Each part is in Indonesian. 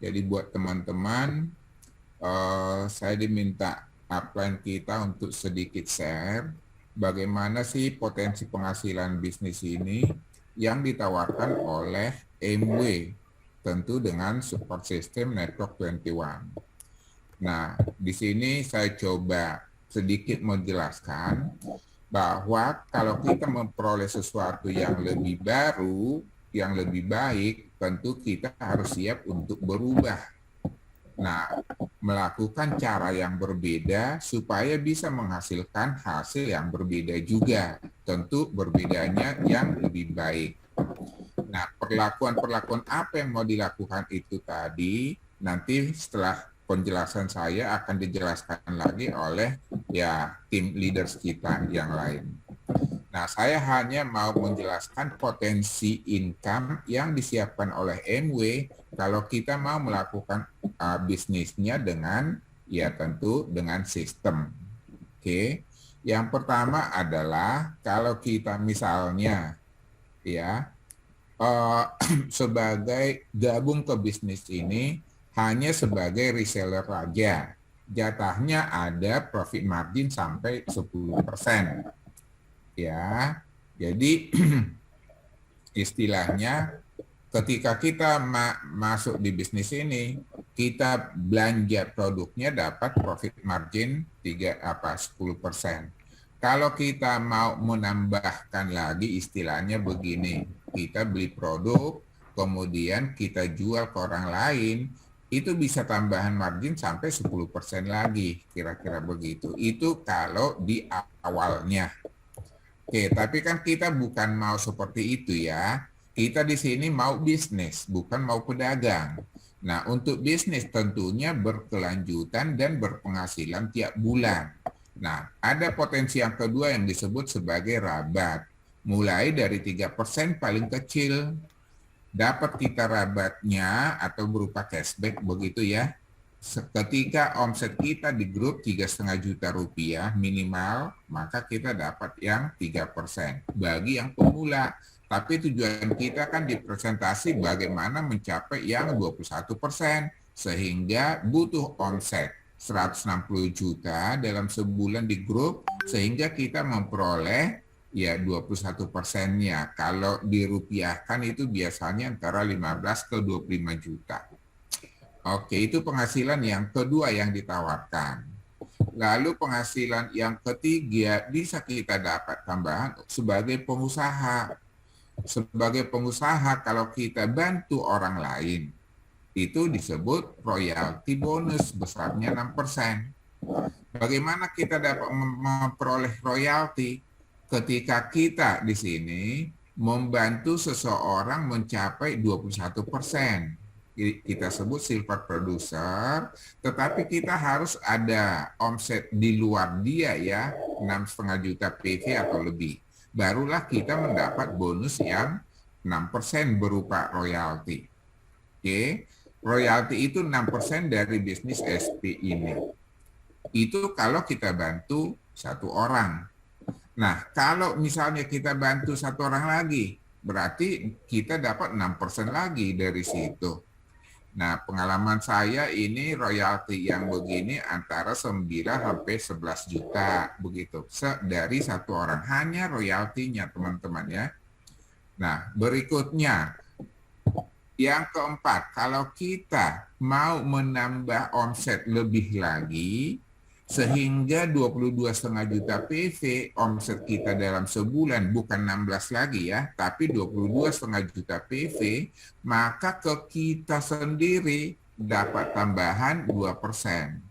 Jadi buat teman-teman, saya diminta upline kita untuk sedikit share bagaimana sih potensi penghasilan bisnis ini yang ditawarkan oleh MW, tentu dengan support system Network 21. Nah, di sini saya coba sedikit menjelaskan bahwa kalau kita memperoleh sesuatu yang lebih baru, yang lebih baik, tentu kita harus siap untuk berubah. Nah, melakukan cara yang berbeda supaya bisa menghasilkan hasil yang berbeda juga. Tentu berbedanya yang lebih baik. Nah, perlakuan-perlakuan apa yang mau dilakukan itu tadi, nanti setelah penjelasan saya akan dijelaskan lagi oleh ya tim leaders kita yang lain. Nah, saya hanya mau menjelaskan potensi income yang disiapkan oleh MW kalau kita mau melakukan bisnisnya dengan ya tentu dengan sistem. Oke. Yang pertama adalah kalau kita misalnya ya sebagai gabung ke bisnis ini hanya sebagai reseller saja. Jatahnya ada profit margin sampai 10%. Ya. Jadi istilahnya ketika kita masuk di bisnis ini, kita belanja produknya dapat profit margin 10%. Kalau kita mau menambahkan lagi istilahnya begini, kita beli produk, kemudian kita jual ke orang lain, itu bisa tambahan margin sampai 10% lagi, kira-kira begitu. Itu kalau di awalnya. Oke, tapi kan kita bukan mau seperti itu ya. Kita di sini mau bisnis, bukan mau pedagang. Nah, untuk bisnis tentunya berkelanjutan dan berpenghasilan tiap bulan. Nah, ada potensi yang kedua yang disebut sebagai rabat. Mulai dari 3% paling kecil. Dapat kita rabatnya atau berupa cashback begitu ya. Ketika omset kita di grup 3,5 juta rupiah minimal, maka kita dapat yang 3% bagi yang pemula. Tapi tujuan kita kan di presentasi bagaimana mencapai yang 21%, sehingga butuh omset 160 juta dalam sebulan di grup, sehingga kita memperoleh ya 21%-nya. Kalau dirupiahkan itu biasanya antara 15 ke 25 juta. Oke, itu penghasilan yang kedua yang ditawarkan. Lalu penghasilan yang ketiga bisa kita dapat tambahan sebagai pengusaha. Sebagai pengusaha kalau kita bantu orang lain, itu disebut royalti bonus besarnya 6%. Bagaimana kita dapat memperoleh royalti? Ketika kita di sini membantu seseorang mencapai 21%. Kita sebut silver producer, tetapi kita harus ada omset di luar dia ya, 6,5 juta PV atau lebih. Barulah kita mendapat bonus yang 6% berupa royalti. Oke, royalti itu 6% dari bisnis SP ini. Itu kalau kita bantu satu orang. Nah, kalau misalnya kita bantu satu orang lagi, berarti kita dapat 6% lagi dari situ. Nah, pengalaman saya ini royalti yang begini antara 9 sampai 11 juta begitu. Dari satu orang, hanya royaltinya teman-teman ya. Nah, berikutnya yang keempat, kalau kita mau menambah omset lebih lagi sehingga 22,5 juta PV omset kita dalam sebulan, bukan 16 lagi ya, tapi 22,5 juta PV, maka ke kita sendiri dapat tambahan 2%.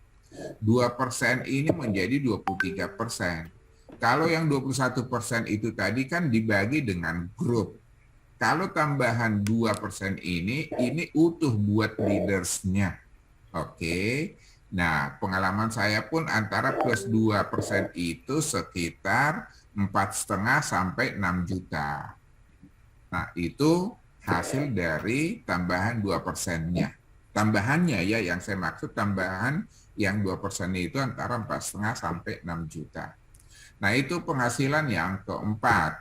2% ini menjadi 23%. Kalau yang 21% itu tadi kan dibagi dengan grup. Kalau tambahan 2% ini utuh buat leadersnya. Oke. Nah, pengalaman saya pun antara plus 2% itu sekitar 4,5 sampai 6 juta. Nah, itu hasil dari tambahan 2%-nya. Tambahannya ya, yang saya maksud tambahan yang 2% itu antara 4,5 sampai 6 juta. Nah, itu penghasilan yang keempat.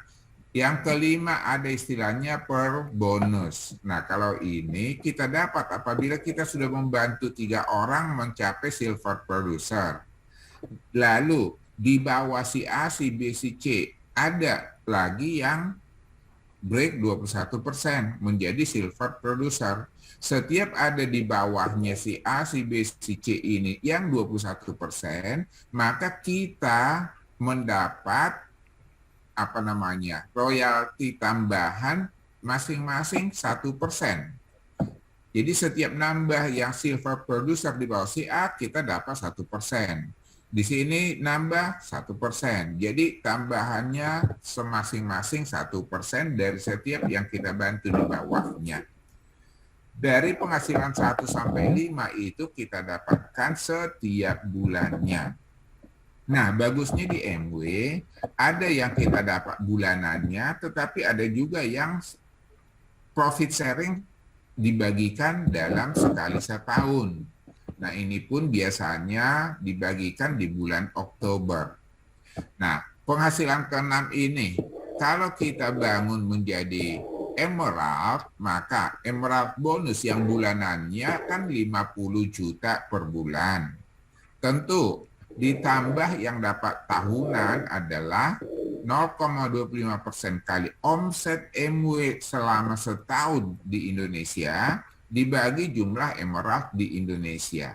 Yang kelima ada istilahnya per bonus. Nah, kalau ini kita dapat apabila kita sudah membantu 3 orang mencapai silver producer. Lalu di bawah si A, si B, si C ada lagi yang break 21% menjadi silver producer. Setiap ada di bawahnya si A, si B, si C ini yang 21%, maka kita mendapat royalti tambahan masing-masing 1%. Jadi setiap nambah yang silver producer di bawah si A, kita dapat 1%. Di sini nambah 1%. Jadi tambahannya semasing-masing 1% dari setiap yang kita bantu di bawahnya. Dari penghasilan 1 sampai 5 itu kita dapatkan setiap bulannya. Nah, bagusnya di MW, ada yang kita dapat bulanannya, tetapi ada juga yang profit sharing dibagikan dalam sekali setahun. Nah, ini pun biasanya dibagikan di bulan Oktober. Nah, penghasilan ke-6 ini, kalau kita bangun menjadi emerald, maka emerald bonus yang bulanannya kan 50 juta per bulan. Tentu, ditambah yang dapat tahunan adalah 0,25% kali omset MW selama setahun di Indonesia dibagi jumlah emerald di Indonesia.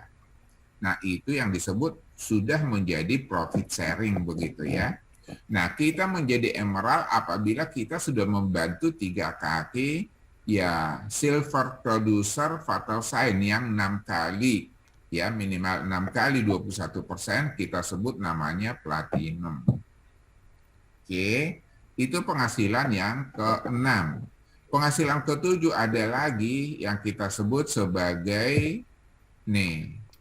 Nah, itu yang disebut sudah menjadi profit sharing begitu ya. Nah, kita menjadi emerald apabila kita sudah membantu 3 kaki ya silver producer fatal sign yang 6 kali ya, minimal 6 kali 21%, kita sebut namanya platinum. Oke, itu penghasilan yang ke-6. Penghasilan ke-7 ada lagi yang kita sebut sebagai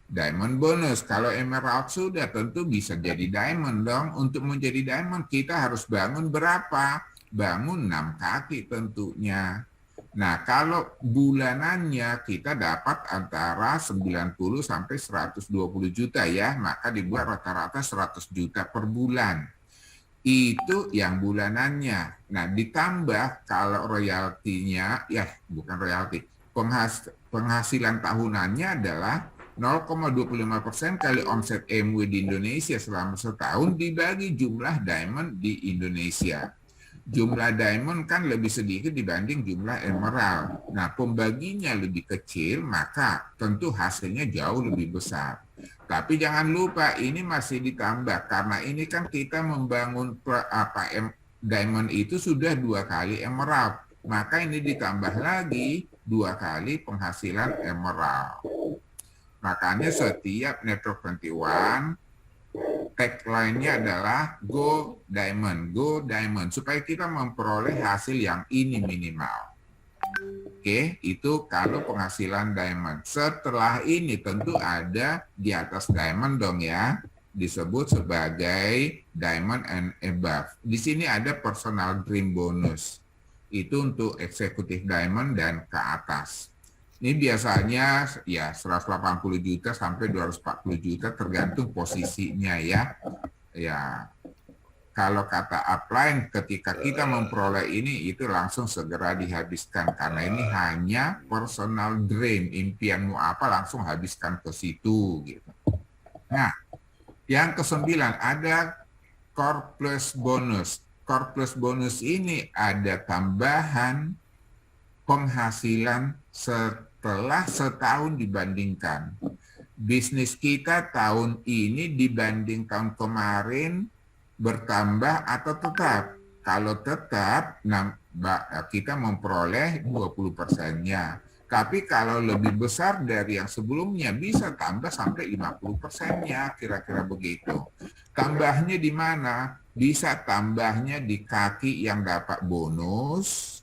diamond bonus. Kalau emerald sudah tentu bisa jadi diamond dong. Untuk menjadi diamond kita harus bangun berapa? Bangun 6 kaki tentunya. Nah, kalau bulanannya kita dapat antara 90 sampai 120 juta ya, maka dibuat rata-rata 100 juta per bulan. Itu yang bulanannya. Nah, ditambah kalau royaltinya, ya bukan royalti, penghasilan tahunannya adalah 0,25% kali omset MW di Indonesia selama setahun dibagi jumlah diamond di Indonesia. Jumlah diamond kan lebih sedikit dibanding jumlah emerald. Nah, pembaginya lebih kecil, maka tentu hasilnya jauh lebih besar. Tapi jangan lupa ini masih ditambah karena ini kan kita membangun diamond itu sudah 2 kali emerald. Maka ini ditambah lagi 2 kali penghasilan emerald. Makanya setiap Network 21 tagline-nya adalah Go Diamond, supaya kita memperoleh hasil yang ini minimal. Oke, itu kalau penghasilan diamond. Setelah ini tentu ada di atas diamond dong ya, disebut sebagai diamond and above. Di sini ada personal dream bonus. Itu untuk eksekutif diamond dan ke atas. Ini biasanya ya 180 juta sampai 240 juta tergantung posisinya ya. Ya, kalau kata upline ketika kita memperoleh ini itu langsung segera dihabiskan karena ini hanya personal dream, impianmu apa langsung habiskan ke situ gitu. Nah, yang ke-9 ada core plus bonus. Core plus bonus ini ada tambahan penghasilan setelah setahun dibandingkan. Bisnis kita tahun ini dibanding tahun kemarin bertambah atau tetap? Kalau tetap, kita memperoleh 20%-nya. Tapi kalau lebih besar dari yang sebelumnya, bisa tambah sampai 50%-nya, kira-kira begitu. Tambahnya di mana? Bisa tambahnya di kaki yang dapat bonus,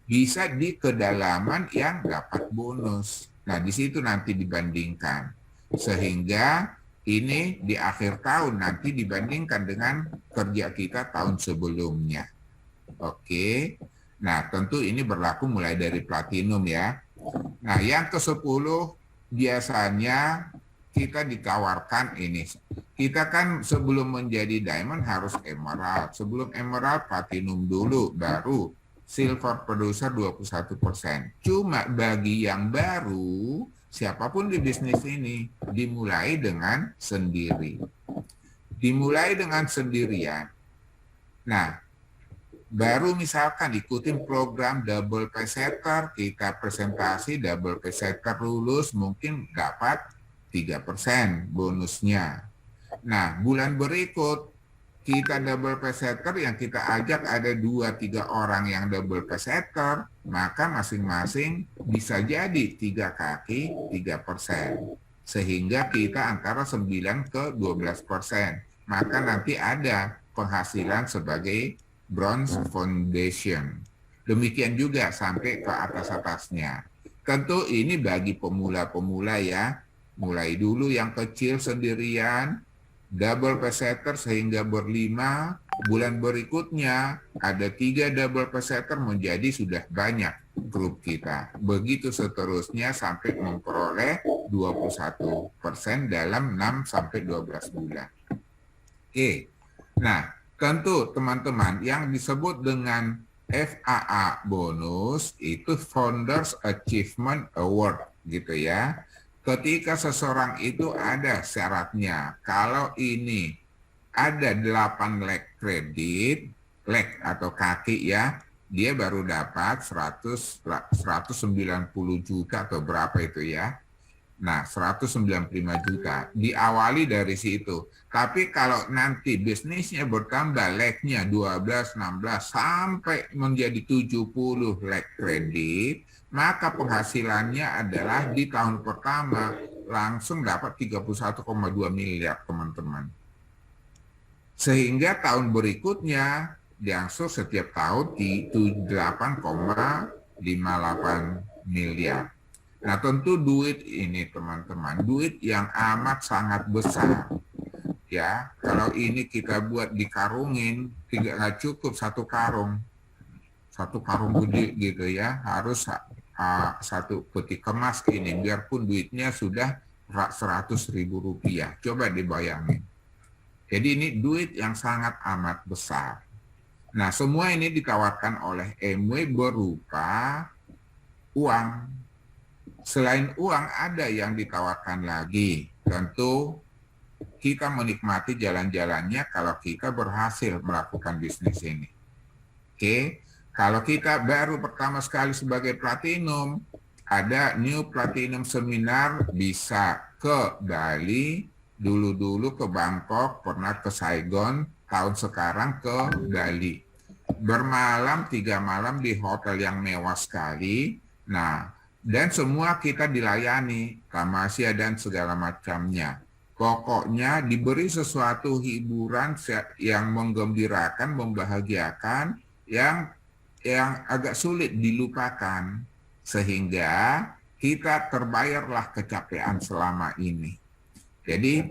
bisa di kedalaman yang dapat bonus. Nah, di situ nanti dibandingkan. Sehingga ini di akhir tahun nanti dibandingkan dengan kerja kita tahun sebelumnya. Oke. Nah, tentu ini berlaku mulai dari platinum ya. Nah, yang ke-10 biasanya kita ditawarkan ini. Kita kan sebelum menjadi diamond harus emerald. Sebelum emerald platinum dulu, baru silver producer 21%. Cuma bagi yang baru, siapapun di bisnis ini dimulai dengan sendiri. Dimulai dengan sendirian. Nah, baru misalkan ikutin program double pesetter, kita presentasi double pesetter lulus, mungkin dapat 3% bonusnya. Nah, bulan berikut kita double pesetter yang kita ajak ada 2-3 orang yang double pesetter, maka masing-masing bisa jadi 3 kaki 3%. Sehingga kita antara 9 ke 12%. Maka nanti ada penghasilan sebagai bronze foundation. Demikian juga sampai ke atas-atasnya. Tentu ini bagi pemula-pemula ya. Mulai dulu yang kecil sendirian, double pesetter sehingga berlima, bulan berikutnya ada 3 double pesetter menjadi sudah banyak grup kita. Begitu seterusnya sampai memperoleh 21% dalam 6-12 bulan. Oke, nah tentu teman-teman yang disebut dengan FAA bonus itu Founders Achievement Award gitu ya. Ketika seseorang itu ada syaratnya, kalau ini ada 8 leg kredit, leg atau kaki ya, dia baru dapat 190 juta atau berapa itu ya. Nah, 195 juta. Diawali dari situ. Tapi kalau nanti bisnisnya bertambah legnya 12, 16, sampai menjadi 70 leg kredit, maka penghasilannya adalah di tahun pertama langsung dapat 31,2 miliar, teman-teman. Sehingga tahun berikutnya diangsur setiap tahun di 8,58 miliar. Nah tentu duit ini teman-teman, duit yang amat sangat besar. Ya, kalau ini kita buat dikarungin, nggak cukup satu karung gede gitu ya, harus satu peti kemas ini, biarpun duitnya sudah 100.000 rupiah. Coba dibayangin. Jadi ini duit yang sangat amat besar. Nah semua ini ditawarkan oleh MW berupa uang. Selain uang ada yang ditawarkan lagi. Tentu kita menikmati jalan-jalannya kalau kita berhasil melakukan bisnis ini. Oke, kalau kita baru pertama sekali sebagai platinum, ada New Platinum Seminar, bisa ke Bali, dulu-dulu ke Bangkok, pernah ke Saigon, tahun sekarang ke Bali. Bermalam 3 malam di hotel yang mewah sekali. Nah, dan semua kita dilayani, tamasya dan segala macamnya. Pokoknya diberi sesuatu hiburan yang menggembirakan, membahagiakan, yang agak sulit dilupakan. Sehingga kita terbayarlah kecapean selama ini. Jadi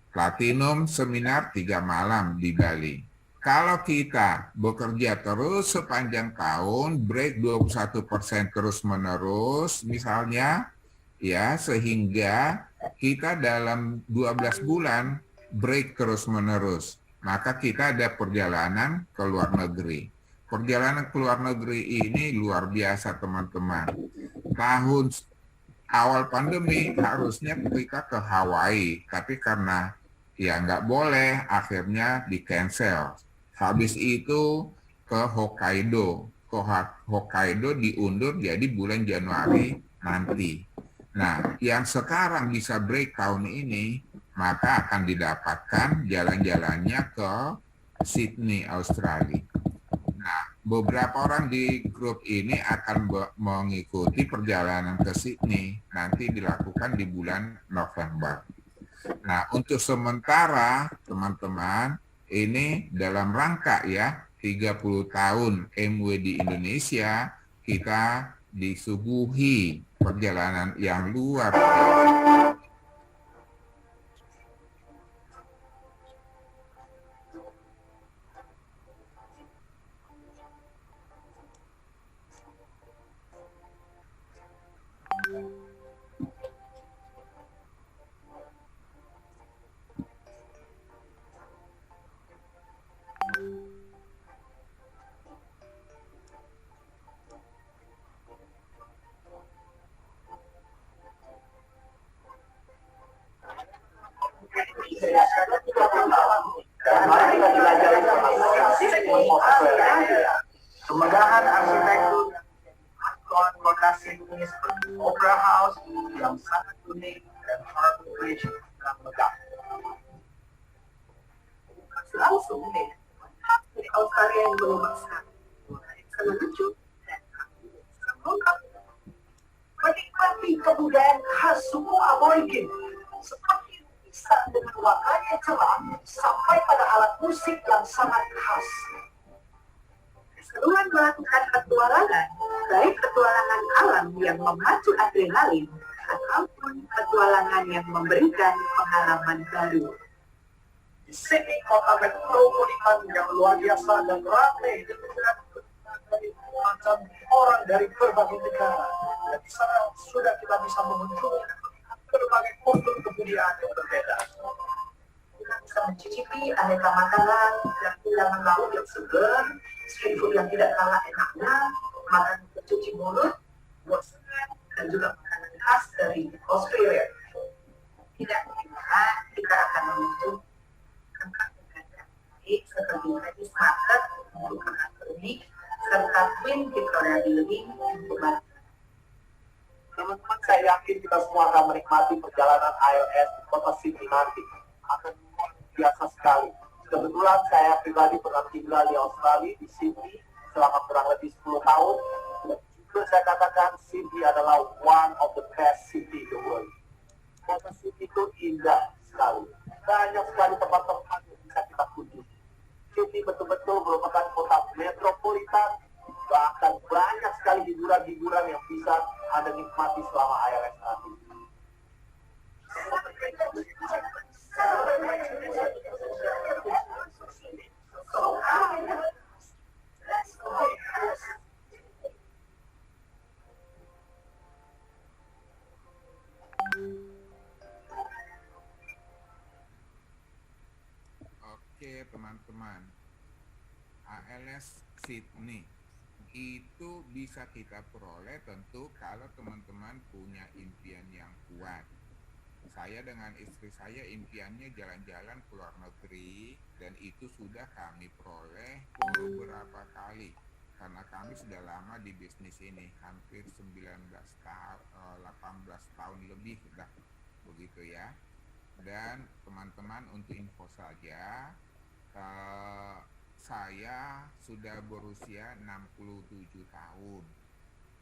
platinum seminar 3 malam di Bali. Kalau kita bekerja terus sepanjang tahun, break 21% terus menerus misalnya, ya sehingga kita dalam 12 bulan break terus menerus, maka kita ada perjalanan ke luar negeri. Perjalanan ke luar negeri ini luar biasa teman-teman. Tahun awal pandemi harusnya kita ke Hawaii, tapi karena ya nggak boleh, akhirnya di cancel. Habis itu ke Hokkaido. Ke Hokkaido diundur jadi bulan Januari nanti. Nah, yang sekarang bisa break tahun ini, maka akan didapatkan jalan-jalannya ke Sydney, Australia. Nah, beberapa orang di grup ini akan mengikuti perjalanan ke Sydney. Nanti dilakukan di bulan November. Nah, untuk sementara, teman-teman, ini dalam rangka ya 30 tahun MW di Indonesia, kita disuguhi perjalanan yang luar biasa. kaos yang sangat unik dan harmonious yang megah. Langsung deh, dari Australia yang berlubang sekali, sangat lucu dan lengkap. Menikmati kebudayaan khas suku aborigin, seperti lukisan dengan warnanya cerah sampai pada alat musik yang sangat khas. Keseruan melakukan petualangan, baik petualangan alam yang memacu adrenalin ataupun petualangan yang memberikan pengalaman baru. Di sini kota metropolitan yang luar biasa dan ramai dengan macam orang dari berbagai negara. Dan di sana sudah kita bisa mengunjungi berbagai kultur kebudayaan yang berbeda. Kita bisa mencicipi aneka makanan dan hidangan laut yang segar, street food yang tidak kalah enaknya, makanan pencuci mulut, buat segar, dan juga makanan khas dari Australia. Tidak hanya kita akan mengunjungi tempat yang baik seperti Ladies Market untuk anak unik, serta Queen Victoria Building untuk teman-teman, saya yakin kita semua akan menikmati perjalanan ILS di kota Sydney nanti. Akan biasa sekali. Kebetulan saya pribadi pernah tinggal di Australia, di Sydney, selama kurang lebih 10 tahun. Dan juga saya katakan Sydney adalah one of the best city in the world. Kota Sydney itu indah sekali. Banyak sekali tempat-tempat yang bisa kita kunjungi. Sydney betul-betul merupakan kota metropolitan, bahkan banyak sekali hiburan-hiburan yang bisa Anda nikmati selama ILS nanti. Oke teman-teman, ALS Sydney itu bisa kita peroleh tentu kalau teman-teman punya impian yang kuat. Saya dengan istri saya impiannya jalan-jalan ke luar negeri, dan itu sudah kami peroleh beberapa kali karena kami sudah lama di bisnis ini, hampir 18 tahun lebih dah, begitu ya. Dan teman-teman, untuk info saja, saya sudah berusia 67 tahun.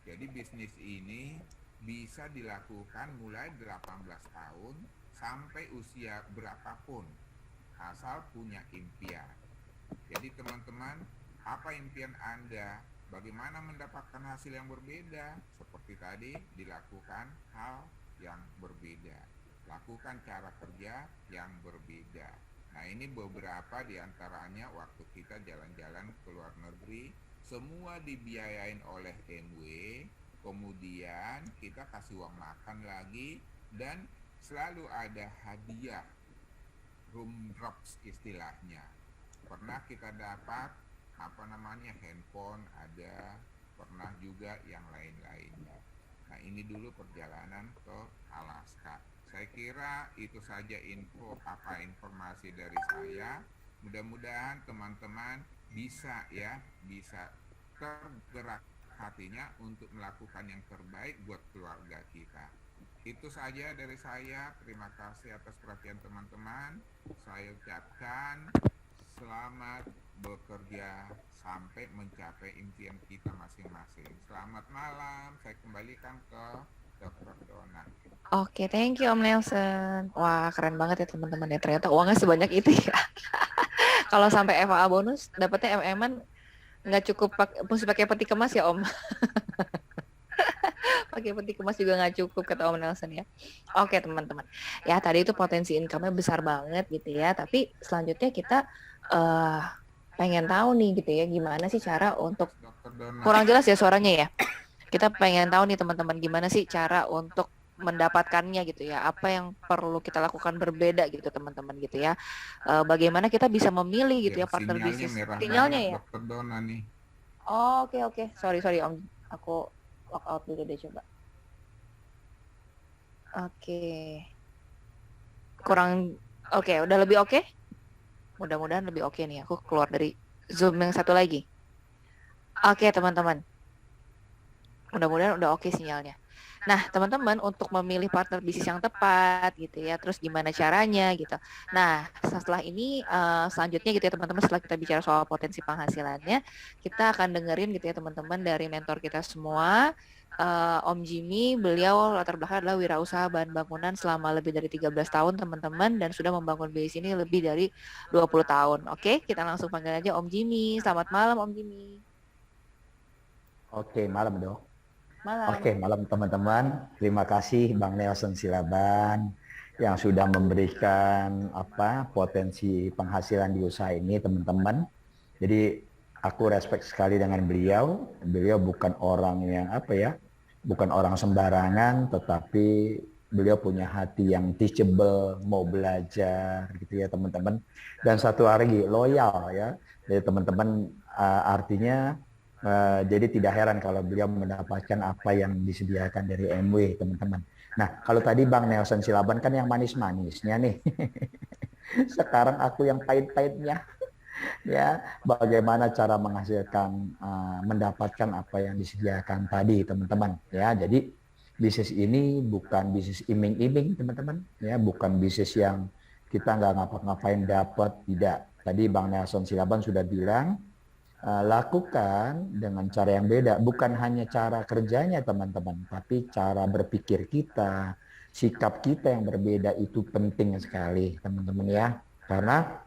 Jadi bisnis ini bisa dilakukan mulai 18 tahun sampai usia berapapun, asal punya impian. Jadi teman-teman, apa impian Anda? Bagaimana mendapatkan hasil yang berbeda? Seperti tadi, dilakukan hal yang berbeda. Lakukan cara kerja yang berbeda. Nah, ini beberapa di antaranya waktu kita jalan-jalan ke luar negeri, semua dibiayain oleh MW, kemudian kita kasih uang makan lagi, dan selalu ada hadiah, room drops istilahnya. Pernah kita dapat handphone ada, pernah juga yang lain-lainnya. Nah, ini dulu perjalanan ke Alaska. Saya kira itu saja informasi dari saya. Mudah-mudahan teman-teman bisa tergerak hatinya untuk melakukan yang terbaik buat keluarga kita. Itu saja dari saya. Terima kasih atas perhatian teman-teman. Saya ucapkan selamat bekerja sampai mencapai impian kita masing-masing. Selamat malam. Saya kembalikan ke Dr. Dona. Oke, thank you Om Nelson. Wah, keren banget ya teman-teman ya. Ternyata uangnya sebanyak itu ya. Kalau sampai FAA bonus, dapatnya MM-an nggak cukup, mesti pakai peti kemas ya Om. Pakai peti kemas juga nggak cukup, kata Om Nelson ya. Oke teman-teman. Ya tadi itu potensi income-nya besar banget gitu ya. Tapi selanjutnya kita pengen tahu nih gitu ya, gimana sih cara untuk, kurang jelas ya suaranya ya. Kita pengen tahu nih teman-teman, gimana sih cara untuk mendapatkannya gitu ya, apa yang perlu kita lakukan berbeda gitu teman-teman gitu ya, bagaimana kita bisa memilih gitu ya partner bisnis. Sinyalnya ya Dr. Dona nih. Oke. Sorry Om, aku log out dulu deh coba. Oke, udah lebih oke? Mudah-mudahan lebih oke nih, aku keluar dari Zoom yang satu lagi. Oke teman-teman, mudah-mudahan udah oke sinyalnya. Nah, teman-teman untuk memilih partner bisnis yang tepat gitu ya, terus gimana caranya gitu. Nah, setelah ini selanjutnya gitu ya teman-teman, setelah kita bicara soal potensi penghasilannya, kita akan dengerin gitu ya teman-teman dari mentor kita semua. Om Jimmy, beliau latar belakang adalah wirausaha bahan bangunan selama lebih dari 13 tahun teman-teman, dan sudah membangun bisnis ini lebih dari 20 tahun. Oke, kita langsung panggil aja Om Jimmy. Selamat malam Om Jimmy. Oke, malam dok. Malam. Oke, malam teman-teman. Terima kasih Bang Nelson Silaban yang sudah memberikan potensi penghasilan di usaha ini teman-teman. Jadi aku respect sekali dengan beliau. Beliau bukan orang yang bukan orang sembarangan, tetapi beliau punya hati yang teachable, mau belajar gitu ya teman-teman. Dan satu lagi loyal ya. Jadi teman-teman artinya jadi tidak heran kalau beliau mendapatkan apa yang disediakan dari MW teman-teman. Nah kalau tadi Bang Nelson Silaban kan yang manis-manisnya nih. Sekarang aku yang pahit-pahitnya. Ya, bagaimana cara menghasilkan, mendapatkan apa yang disediakan tadi, teman-teman. Ya, jadi bisnis ini bukan bisnis iming-iming, teman-teman. Ya, bukan bisnis yang kita nggak ngapa-ngapain dapat, tidak. Tadi Bang Nelson Silaban sudah bilang, lakukan dengan cara yang beda. Bukan hanya cara kerjanya, teman-teman, tapi cara berpikir kita, sikap kita yang berbeda itu penting sekali, teman-teman ya. Karena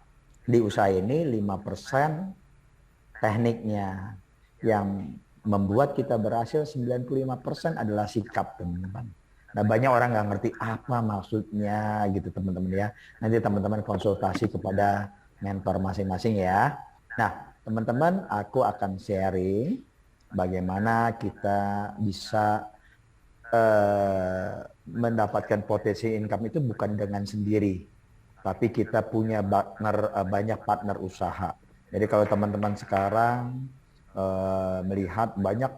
di usaha ini 5% tekniknya, yang membuat kita berhasil 95% adalah sikap, teman-teman. Nah banyak orang nggak ngerti apa maksudnya gitu teman-teman ya. Nanti teman-teman konsultasi kepada mentor masing-masing ya. Nah teman-teman, aku akan sharing bagaimana kita bisa mendapatkan potensi income itu bukan dengan sendiri, tapi kita punya banyak partner usaha. Jadi kalau teman-teman sekarang melihat banyak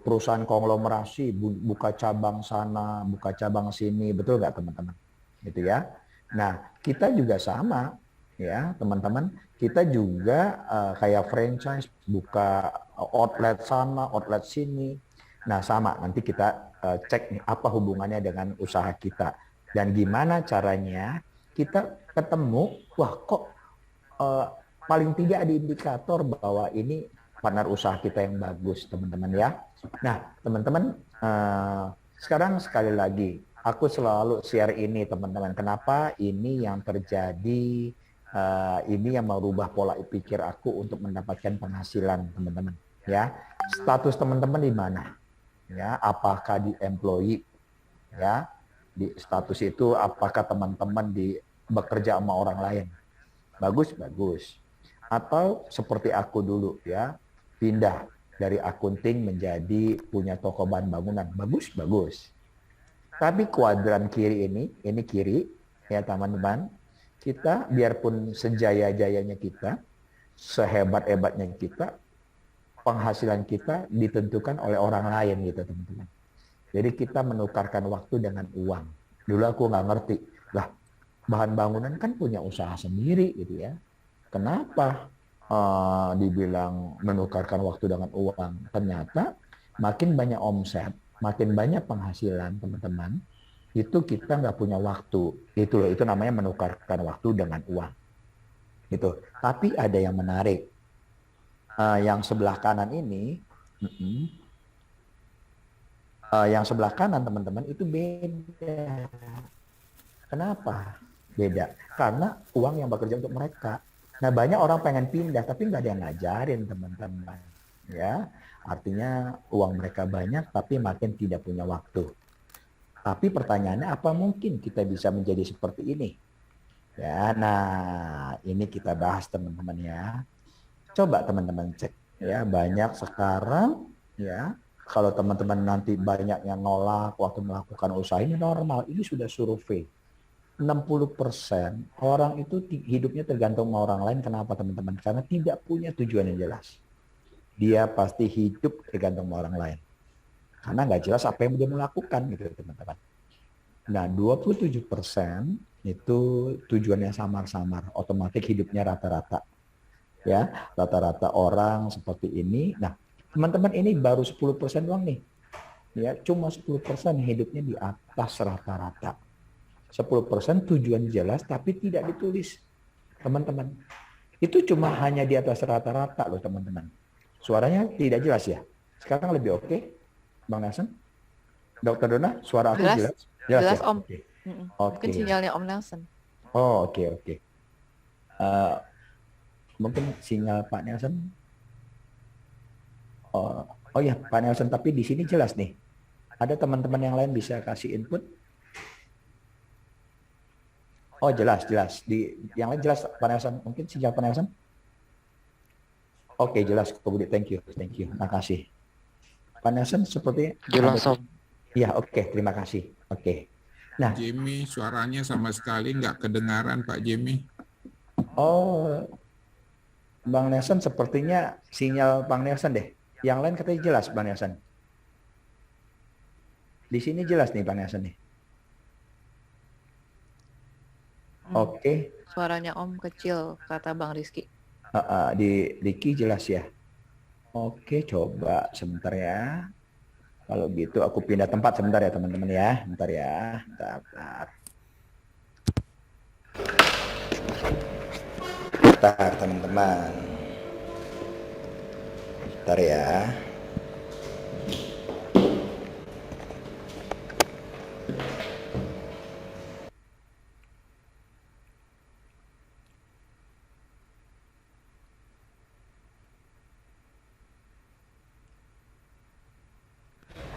perusahaan konglomerasi buka cabang sana, buka cabang sini, betul nggak teman-teman? Gitu ya. Nah kita juga sama ya teman-teman. Kita juga kayak franchise buka outlet sana, outlet sini. Nah sama, nanti kita cek nih apa hubungannya dengan usaha kita dan gimana caranya kita ketemu, wah kok paling tidak ada indikator bahwa ini partner usaha kita yang bagus, teman-teman ya. Nah, teman-teman, sekarang sekali lagi, aku selalu share ini, teman-teman. Kenapa ini yang terjadi, ini yang merubah pola pikir aku untuk mendapatkan penghasilan, teman-teman. Ya, status teman-teman di mana? Ya, apakah di employee? Ya, di status itu apakah teman-teman bekerja sama orang lain? Bagus. Atau seperti aku dulu ya, pindah dari akunting menjadi punya toko bahan bangunan. Bagus. Tapi kuadran kiri ini kiri ya teman-teman, kita biarpun sejaya-jayanya kita, sehebat-hebatnya kita, penghasilan kita ditentukan oleh orang lain gitu teman-teman. Jadi kita menukarkan waktu dengan uang. Dulu aku nggak ngerti, lah bahan bangunan kan punya usaha sendiri gitu ya. Kenapa dibilang menukarkan waktu dengan uang? Ternyata makin banyak omset, makin banyak penghasilan teman-teman, itu kita nggak punya waktu. Itu loh, itu namanya menukarkan waktu dengan uang. Gitu. Tapi ada yang menarik. Yang sebelah kanan ini, yang sebelah kanan teman-teman itu beda. Kenapa beda? Karena uang yang bekerja untuk mereka. Nah banyak orang pengen pindah tapi nggak ada yang ngajarin teman-teman. Ya, artinya uang mereka banyak tapi makin tidak punya waktu. Tapi pertanyaannya apa mungkin kita bisa menjadi seperti ini? Ya, nah ini kita bahas teman-teman ya. Coba teman-teman cek ya, banyak sekarang ya. Kalau teman-teman nanti banyak yang nolak waktu melakukan usaha, ini normal. Ini sudah survei. 60% orang itu hidupnya tergantung sama orang lain. Kenapa teman-teman? Karena tidak punya tujuan yang jelas. Dia pasti hidup tergantung sama orang lain. Karena nggak jelas apa yang dia mau lakukan gitu teman-teman. Nah 27% itu tujuannya samar-samar. Otomatis hidupnya rata-rata. Ya, rata-rata orang seperti ini. Nah teman-teman ini baru 10% doang nih. ya cuma 10% hidupnya di atas rata-rata. 10% tujuan jelas tapi tidak ditulis, teman-teman. Itu cuma hanya di atas rata-rata loh, teman-teman. Suaranya tidak jelas ya? Sekarang lebih oke, Bang Nelson? Dokter Dona, suara aku Jelas. jelas? Jelas, ya? Om. Oke. Mungkin Oke. sinyalnya Om Nelson. Oh, oke. Eh, mungkin sinyal Pak Nelson. Oh ya, Pak Nelson, tapi di sini jelas nih. Ada teman-teman yang lain bisa kasih input? Oh, jelas. Yang lain jelas, Pak Nelson. Mungkin sinyal Pak Nelson? Oke, jelas, Ko Budi. Thank you. Makasih. Pak Nelson seperti Jelas, Om. Iya, oke, terima kasih. Oke. Nah, Jimmy, suaranya sama sekali nggak kedengaran, Pak Jimmy. oh, Bang Nelson sepertinya sinyal Bang Nelson deh. Yang lain katanya jelas, Bang Nelson. Di sini jelas nih, Bang Nelson nih. Oke, Suaranya Om kecil, kata Bang Rizky. di Ricky jelas ya. Oke, coba sebentar ya. Kalau gitu aku pindah tempat sebentar ya, teman-teman ya. Bentar ya, bentar. Bentar, teman-teman. Bentar ya.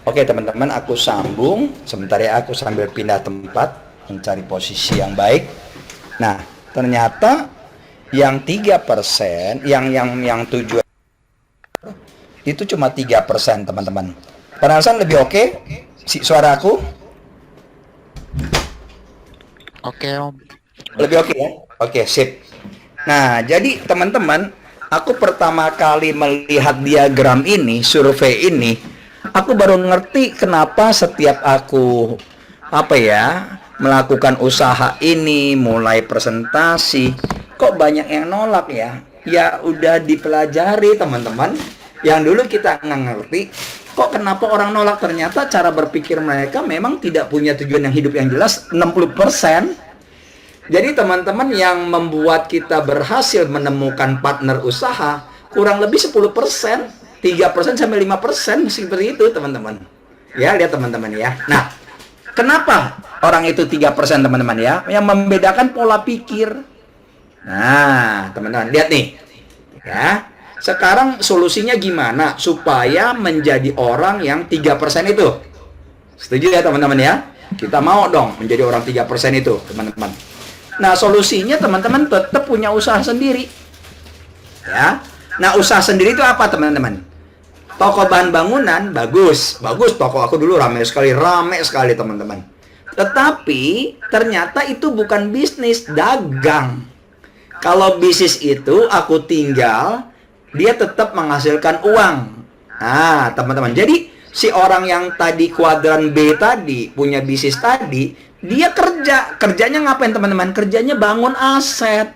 Oke teman-teman, aku sambung. Sebentar ya, aku sambil pindah tempat, mencari posisi yang baik. Nah, ternyata yang 3%, yang tujuan itu cuma 3%, teman-teman. Penasaran lebih oke? Suara aku? Oke, Om. Lebih oke ya? Oke, sip. Nah, jadi teman-teman, aku pertama kali melihat diagram ini, survei ini, aku baru ngerti kenapa setiap aku melakukan usaha ini, mulai presentasi, kok banyak yang nolak ya? Ya udah dipelajari, teman-teman. Yang dulu kita nggak ngerti, kok kenapa orang nolak? Ternyata cara berpikir mereka memang tidak punya tujuan yang hidup yang jelas, 60%. Jadi teman-teman, yang membuat kita berhasil menemukan partner usaha kurang lebih 10%, 3% sampai 5%, seperti itu teman-teman. Ya, lihat teman-teman ya. Nah, kenapa orang itu 3% teman-teman ya? Yang membedakan pola pikir. Nah, teman-teman lihat nih. Ya. Sekarang solusinya gimana supaya menjadi orang yang 3% itu? Setuju ya teman-teman ya? Kita mau dong menjadi orang 3% itu, teman-teman. Nah, solusinya teman-teman tetap punya usaha sendiri. Ya. Nah, usaha sendiri itu apa, teman-teman? Toko bahan bangunan bagus. Toko aku dulu rame sekali, teman-teman. Tetapi ternyata itu bukan bisnis, dagang. Kalau bisnis itu aku tinggal, dia tetap menghasilkan uang. Nah, teman-teman. Jadi si orang yang tadi kuadran B tadi punya bisnis tadi, dia kerjanya ngapain teman-teman? Kerjanya bangun aset.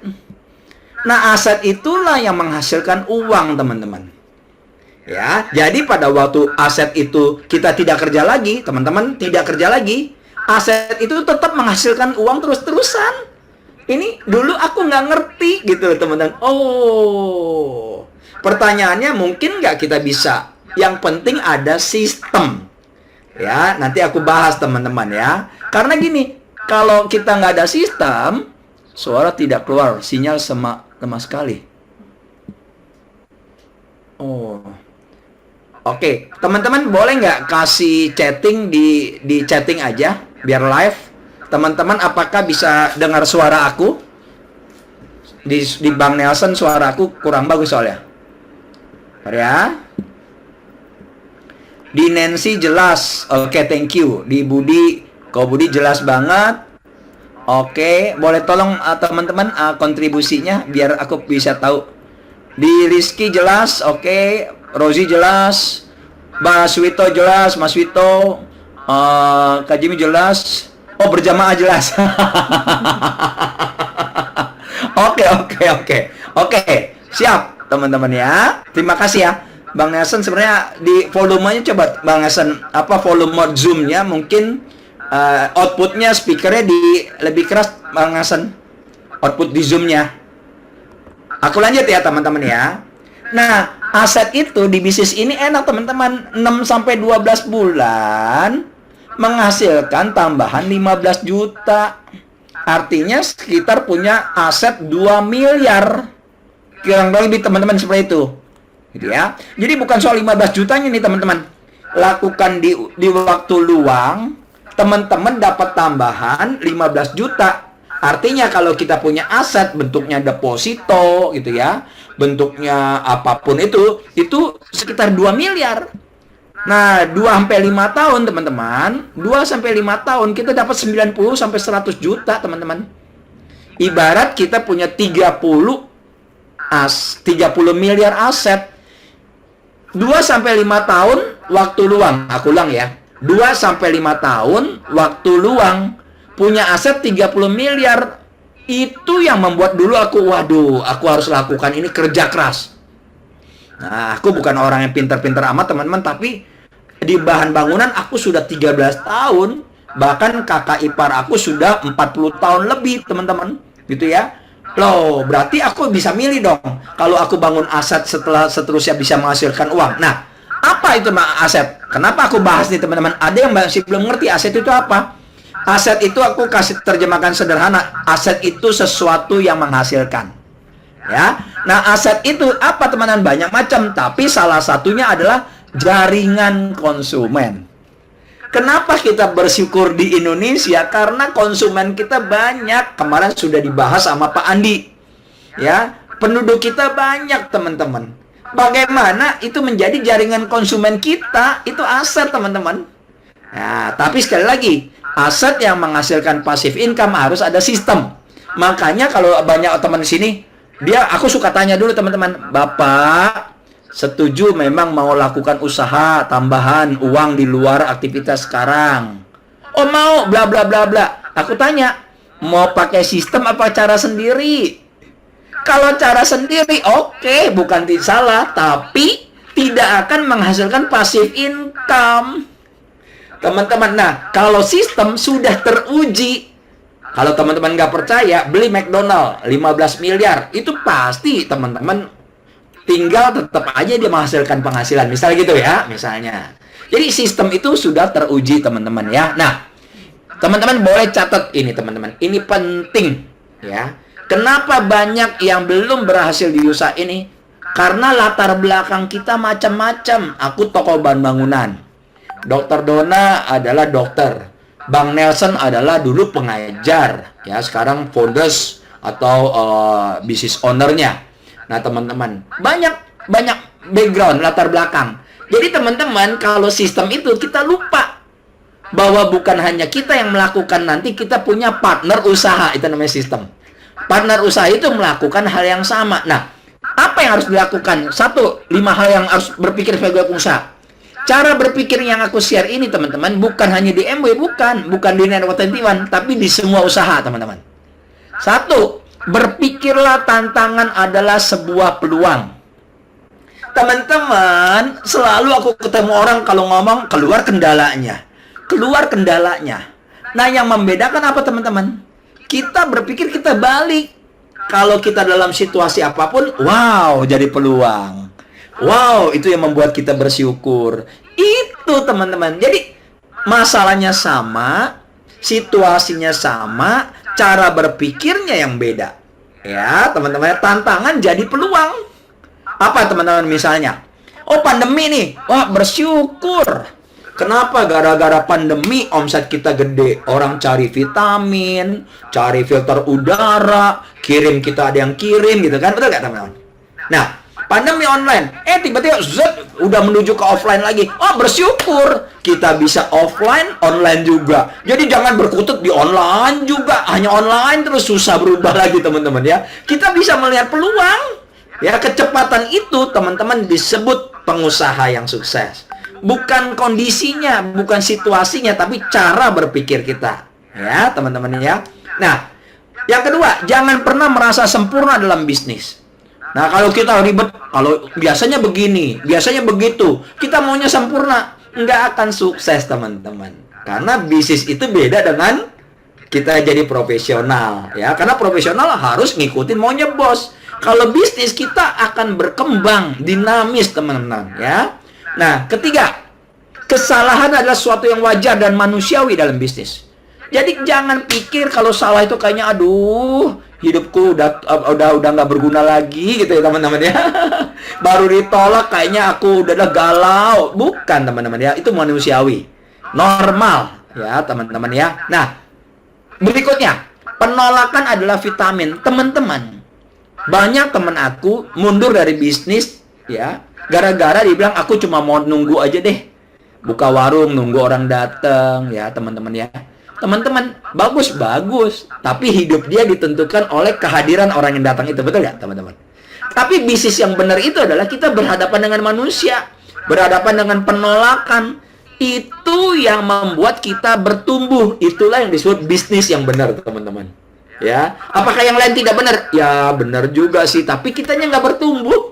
Nah, aset itulah yang menghasilkan uang, teman-teman. Ya, jadi pada waktu aset itu kita tidak kerja lagi, teman-teman, tidak kerja lagi, aset itu tetap menghasilkan uang terus-terusan. Ini dulu aku nggak ngerti gitu, teman-teman. Oh, pertanyaannya mungkin nggak kita bisa. Yang penting ada sistem. Ya, nanti aku bahas teman-teman ya. Karena gini, kalau kita nggak ada sistem, suara tidak keluar, sinyal lemah sekali. Oh, oke, teman-teman boleh nggak kasih chatting di chatting aja biar live. Teman-teman, apakah bisa dengar suara aku? Di Bang Nelson suara aku kurang bagus soalnya. Bentar ya. Di Nancy jelas. Oke, thank you. Di Budi, Ko Budi jelas banget. Oke, boleh tolong teman-teman kontribusinya biar aku bisa tahu. Di Rizky jelas, oke. Rozi jelas. Mas Wito jelas, Mas Wito. Kak Jimmy jelas. Oh, berjamaah jelas. Oke, siap teman-teman ya. Terima kasih ya. Bang Nelson sebenarnya di volumenya coba Bang Nelson apa volume zoom-nya mungkin outputnya speakernya di lebih keras Bang Nelson, output di zoom-nya. Aku lanjut ya teman-teman ya. Nah, aset itu di bisnis ini enak teman-teman, 6 sampai 12 bulan menghasilkan tambahan 15 juta. Artinya sekitar punya aset 2 miliar. Kurang lebih teman-teman seperti itu. Gitu ya. Jadi bukan soal 15 jutanya nih teman-teman. Lakukan di waktu luang, teman-teman dapat tambahan 15 juta. Artinya kalau kita punya aset bentuknya deposito gitu ya, bentuknya apapun itu sekitar 2 miliar. Nah, 2 sampai 5 tahun teman-teman, 2 sampai 5 tahun kita dapat 90 sampai 100 juta teman-teman. Ibarat kita punya 30 miliar aset. 2 sampai 5 tahun waktu luang. Aku ulang ya. 2 sampai 5 tahun waktu luang punya aset 30 miliar. Itu yang membuat dulu aku harus lakukan ini kerja keras. Nah, aku bukan orang yang pintar-pintar amat teman-teman, tapi di bahan bangunan aku sudah 13 tahun. Bahkan kakak ipar aku sudah 40 tahun lebih teman-teman. Gitu ya. Loh, berarti aku bisa milih dong. Kalau aku bangun aset seterusnya bisa menghasilkan uang. Nah, apa itu aset? Kenapa aku bahas nih teman-teman? Ada yang masih belum ngerti aset itu apa? Aset itu aku kasih terjemahkan sederhana. Aset itu sesuatu yang menghasilkan. Ya. Nah, aset itu apa teman-teman? Banyak macam, tapi salah satunya adalah jaringan konsumen. Kenapa kita bersyukur di Indonesia? Karena konsumen kita banyak. Kemarin sudah dibahas sama Pak Andi. Ya, penduduk kita banyak, teman-teman. Bagaimana itu menjadi jaringan konsumen kita? Itu aset, teman-teman. Nah, tapi sekali lagi, aset yang menghasilkan passive income harus ada sistem. Makanya kalau banyak teman di sini, aku suka tanya dulu, teman-teman. Bapak setuju memang mau lakukan usaha tambahan uang di luar aktivitas sekarang? Oh mau, bla bla bla bla. Aku tanya, mau pakai sistem apa cara sendiri? Kalau cara sendiri, oke, bukan salah, tapi tidak akan menghasilkan passive income. Teman-teman, nah kalau sistem sudah teruji. Kalau teman-teman nggak percaya, beli McDonald 15 miliar. Itu pasti teman-teman tinggal tetap aja dia menghasilkan penghasilan. Misalnya gitu ya, misalnya. Jadi sistem itu sudah teruji teman-teman ya. Nah, teman-teman boleh catat ini teman-teman. Ini penting ya. Kenapa banyak yang belum berhasil di usaha ini? Karena latar belakang kita macam-macam. Aku tokoh bahan bangunan. Dr. Dona adalah dokter. Bang Nelson adalah dulu pengajar. Ya, sekarang founders atau business owner-nya. Nah, teman-teman, banyak background, latar belakang. Jadi, teman-teman, kalau sistem itu kita lupa bahwa bukan hanya kita yang melakukan, nanti kita punya partner usaha, itu namanya sistem. Partner usaha itu melakukan hal yang sama. Nah, apa yang harus dilakukan? 1, 5 hal yang harus berpikir sebagai pengusaha. Cara berpikir yang aku share ini, teman-teman, bukan hanya di MW, bukan di Network 21, tapi di semua usaha, teman-teman. 1, berpikirlah tantangan adalah sebuah peluang. Teman-teman, selalu aku ketemu orang kalau ngomong keluar kendalanya. Keluar kendalanya. Nah, yang membedakan apa teman-teman? Kita berpikir kita balik. Kalau kita dalam situasi apapun, wow, jadi peluang. Wow, itu yang membuat kita bersyukur. Itu teman-teman. Jadi, masalahnya sama, situasinya sama, cara berpikirnya yang beda. Ya, teman-teman, tantangan jadi peluang. Apa teman-teman misalnya? Oh, pandemi nih. Wah, bersyukur. Kenapa? Gara-gara pandemi omset kita gede. Orang cari vitamin, cari filter udara, kita ada yang kirim gitu kan. Betul gak teman-teman? Nah, pandemi online. Tiba-tiba udah menuju ke offline lagi. Oh, bersyukur. Kita bisa offline, online juga. Jadi jangan berkutut di online juga. Hanya online terus susah berubah lagi teman-teman ya. Kita bisa melihat peluang. Ya, kecepatan itu teman-teman disebut pengusaha yang sukses. Bukan kondisinya, bukan situasinya, tapi cara berpikir kita. Ya, teman-teman ya. Nah, yang kedua, jangan pernah merasa sempurna dalam bisnis. Nah, kalau kita ribet, kalau biasanya begini, biasanya begitu, kita maunya sempurna, nggak akan sukses, teman-teman. Karena bisnis itu beda dengan kita jadi profesional, ya. Karena profesional harus ngikutin maunya bos. Kalau bisnis kita akan berkembang, dinamis, teman-teman, ya. Nah, ketiga, kesalahan adalah sesuatu yang wajar dan manusiawi dalam bisnis. Jadi jangan pikir kalau salah itu kayaknya aduh, hidupku udah nggak berguna lagi gitu ya teman-teman ya. Baru ditolak kayaknya aku udah galau. Bukan teman-teman ya, itu manusiawi. Normal ya teman-teman ya. Nah, berikutnya, penolakan adalah vitamin. Teman-teman, banyak teman aku mundur dari bisnis ya, gara-gara dibilang aku cuma mau nunggu aja deh. Buka warung nunggu orang datang ya teman-teman ya. Teman-teman, bagus, tapi hidup dia ditentukan oleh kehadiran orang yang datang itu, betul ya, teman-teman? Tapi bisnis yang benar itu adalah kita berhadapan dengan manusia, berhadapan dengan penolakan. Itu yang membuat kita bertumbuh. Itulah yang disebut bisnis yang benar, teman-teman. Ya, apakah yang lain tidak benar? Ya, benar juga sih, tapi kitanya nggak bertumbuh.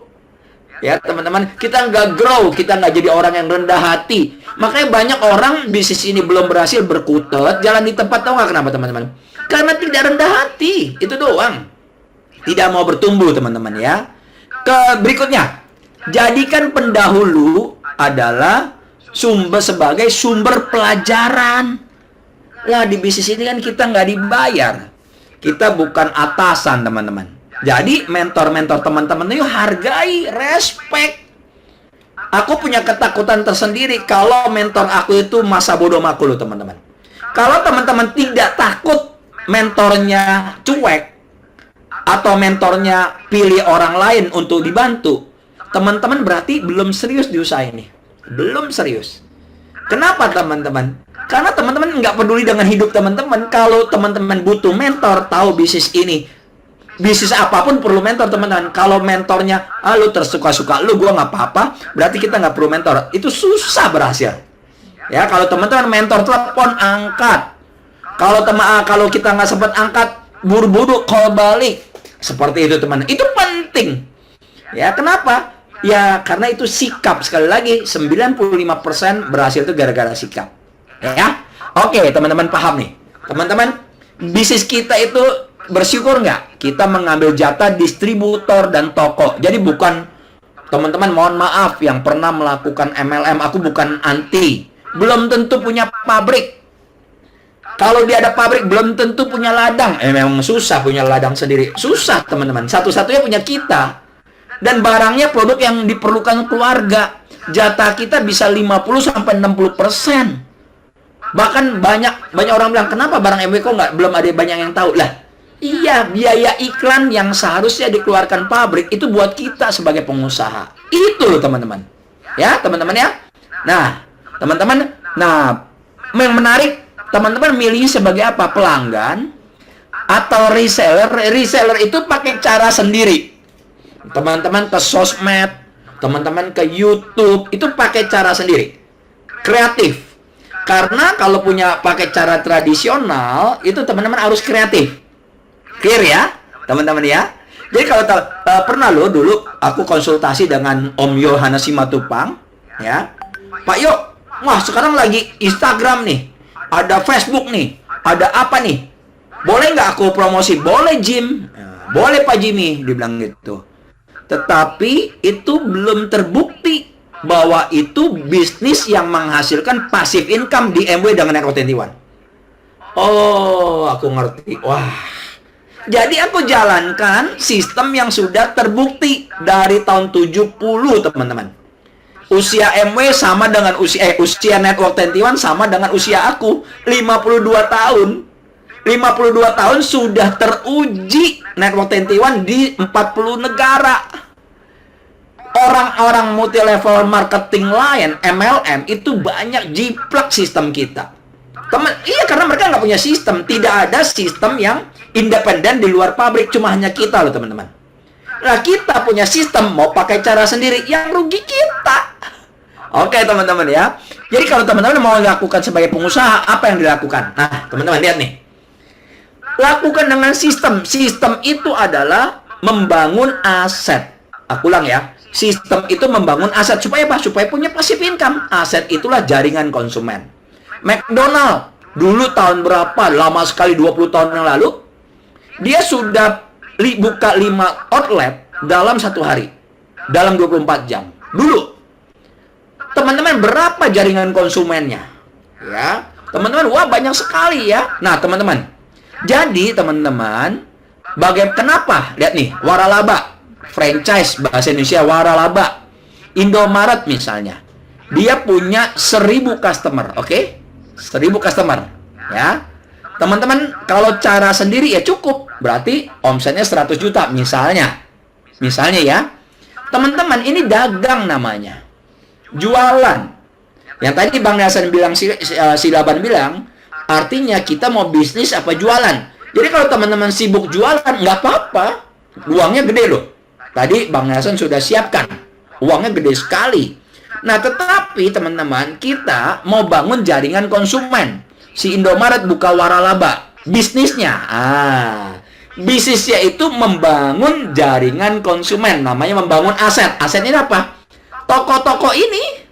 Ya teman-teman, kita nggak grow, kita nggak jadi orang yang rendah hati. Makanya banyak orang bisnis ini belum berhasil, berkutat, jalan di tempat. Tahu nggak kenapa teman-teman? Karena tidak rendah hati, itu doang. Tidak mau bertumbuh teman-teman ya. Berikutnya, jadikan pendahulu adalah sebagai sumber pelajaran. Lah di bisnis ini kan kita nggak dibayar, kita bukan atasan teman-teman. Jadi mentor-mentor teman-teman itu hargai, respect. Aku punya ketakutan tersendiri kalau mentor aku itu masa bodoh sama aku loh teman-teman. Kalau teman-teman tidak takut mentornya cuek atau mentornya pilih orang lain untuk dibantu, teman-teman berarti belum serius di usaha ini. Belum serius. Kenapa teman-teman? Karena teman-teman nggak peduli dengan hidup teman-teman. Kalau teman-teman butuh mentor, tahu bisnis ini, bisnis apapun perlu mentor teman-teman. Kalau mentornya, lu tersuka-suka lu, gua nggak apa-apa, berarti kita nggak perlu mentor. Itu susah berhasil. Ya, kalau teman-teman mentor telepon, angkat. Kalau kita nggak sempat angkat, buru-buru call balik. Seperti itu teman. Itu penting. Ya, kenapa? Ya, karena itu sikap. Sekali lagi, 95% berhasil itu gara-gara sikap. Ya, oke teman-teman paham nih. Teman-teman, bisnis kita itu bersyukur nggak? Kita mengambil jatah distributor dan toko. Jadi bukan, teman-teman mohon maaf yang pernah melakukan MLM, aku bukan anti. Belum tentu punya pabrik. Kalau dia ada pabrik, belum tentu punya ladang. Memang susah punya ladang sendiri. Susah teman-teman. Satu-satunya punya kita. Dan barangnya produk yang diperlukan keluarga. Jatah kita bisa 50-60%. Bahkan banyak orang bilang, kenapa barang MW kok belum ada banyak yang tahu? Lah, iya, biaya iklan yang seharusnya dikeluarkan pabrik itu buat kita sebagai pengusaha. Itu loh teman-teman. Ya, teman-teman ya. Nah, teman-teman, yang menarik, teman-teman milih sebagai apa? Pelanggan atau reseller? Reseller itu pakai cara sendiri. Teman-teman ke sosmed, teman-teman ke YouTube, itu pakai cara sendiri. Kreatif. Karena kalau pakai cara tradisional, itu teman-teman harus kreatif. Clear ya, teman-teman ya. Jadi kalau pernah loh dulu aku konsultasi dengan Om Yohanes Simatupang, ya. Pak Yo, wah sekarang lagi Instagram nih, ada Facebook nih, ada apa nih? Boleh nggak aku promosi? Boleh Jim, boleh Pak Jimmy, dibilang gitu. Tetapi itu belum terbukti bahwa itu bisnis yang menghasilkan passive income di MW dengan Network 21. Oh, aku ngerti. Wah. Jadi aku jalankan sistem yang sudah terbukti dari tahun 70, teman-teman. Usia MW sama dengan usia Network 21 sama dengan usia aku, 52 tahun. 52 tahun sudah teruji Network 21 di 40 negara. Orang-orang multi level marketing lain, MLM, itu banyak jiplak sistem kita. Iya, karena mereka nggak punya sistem. Tidak ada sistem yang independen di luar pabrik. Cuma hanya kita loh, teman-teman. Nah, kita punya sistem, mau pakai cara sendiri, yang rugi kita. Oke, teman-teman ya. Jadi kalau teman-teman mau lakukan sebagai pengusaha, apa yang dilakukan? Nah, teman-teman lihat nih. Lakukan dengan sistem. Sistem itu adalah membangun aset. Aku ulang ya. Sistem itu membangun aset supaya apa? Supaya punya passive income. Aset itulah jaringan konsumen. McDonald dulu tahun berapa? Lama sekali, 20 tahun yang lalu. Dia sudah buka 5 outlet dalam 1 hari. Dalam 24 jam. Dulu. Teman-teman, berapa jaringan konsumennya? Ya. Teman-teman, wah banyak sekali ya. Nah, teman-teman. Jadi, teman-teman, kenapa? Lihat nih, waralaba. Franchise bahasa Indonesia waralaba. Indomaret misalnya. Dia punya 1000 customer, oke? 1000 customer, ya. Teman-teman, kalau cara sendiri ya cukup. Berarti omsetnya 100 juta misalnya. Misalnya ya. Teman-teman, ini dagang namanya. Jualan. Yang tadi Bang Nelson bilang, Silaban bilang, artinya kita mau bisnis apa jualan. Jadi kalau teman-teman sibuk jualan, nggak apa-apa. Uangnya gede loh. Tadi Bang Nelson sudah siapkan. Uangnya gede sekali. Nah, tetapi teman-teman, kita mau bangun jaringan konsumen. Si Indomaret buka waralaba. Bisnisnya. Bisnisnya itu membangun jaringan konsumen. Namanya membangun aset. Aset ini apa? Toko-toko ini.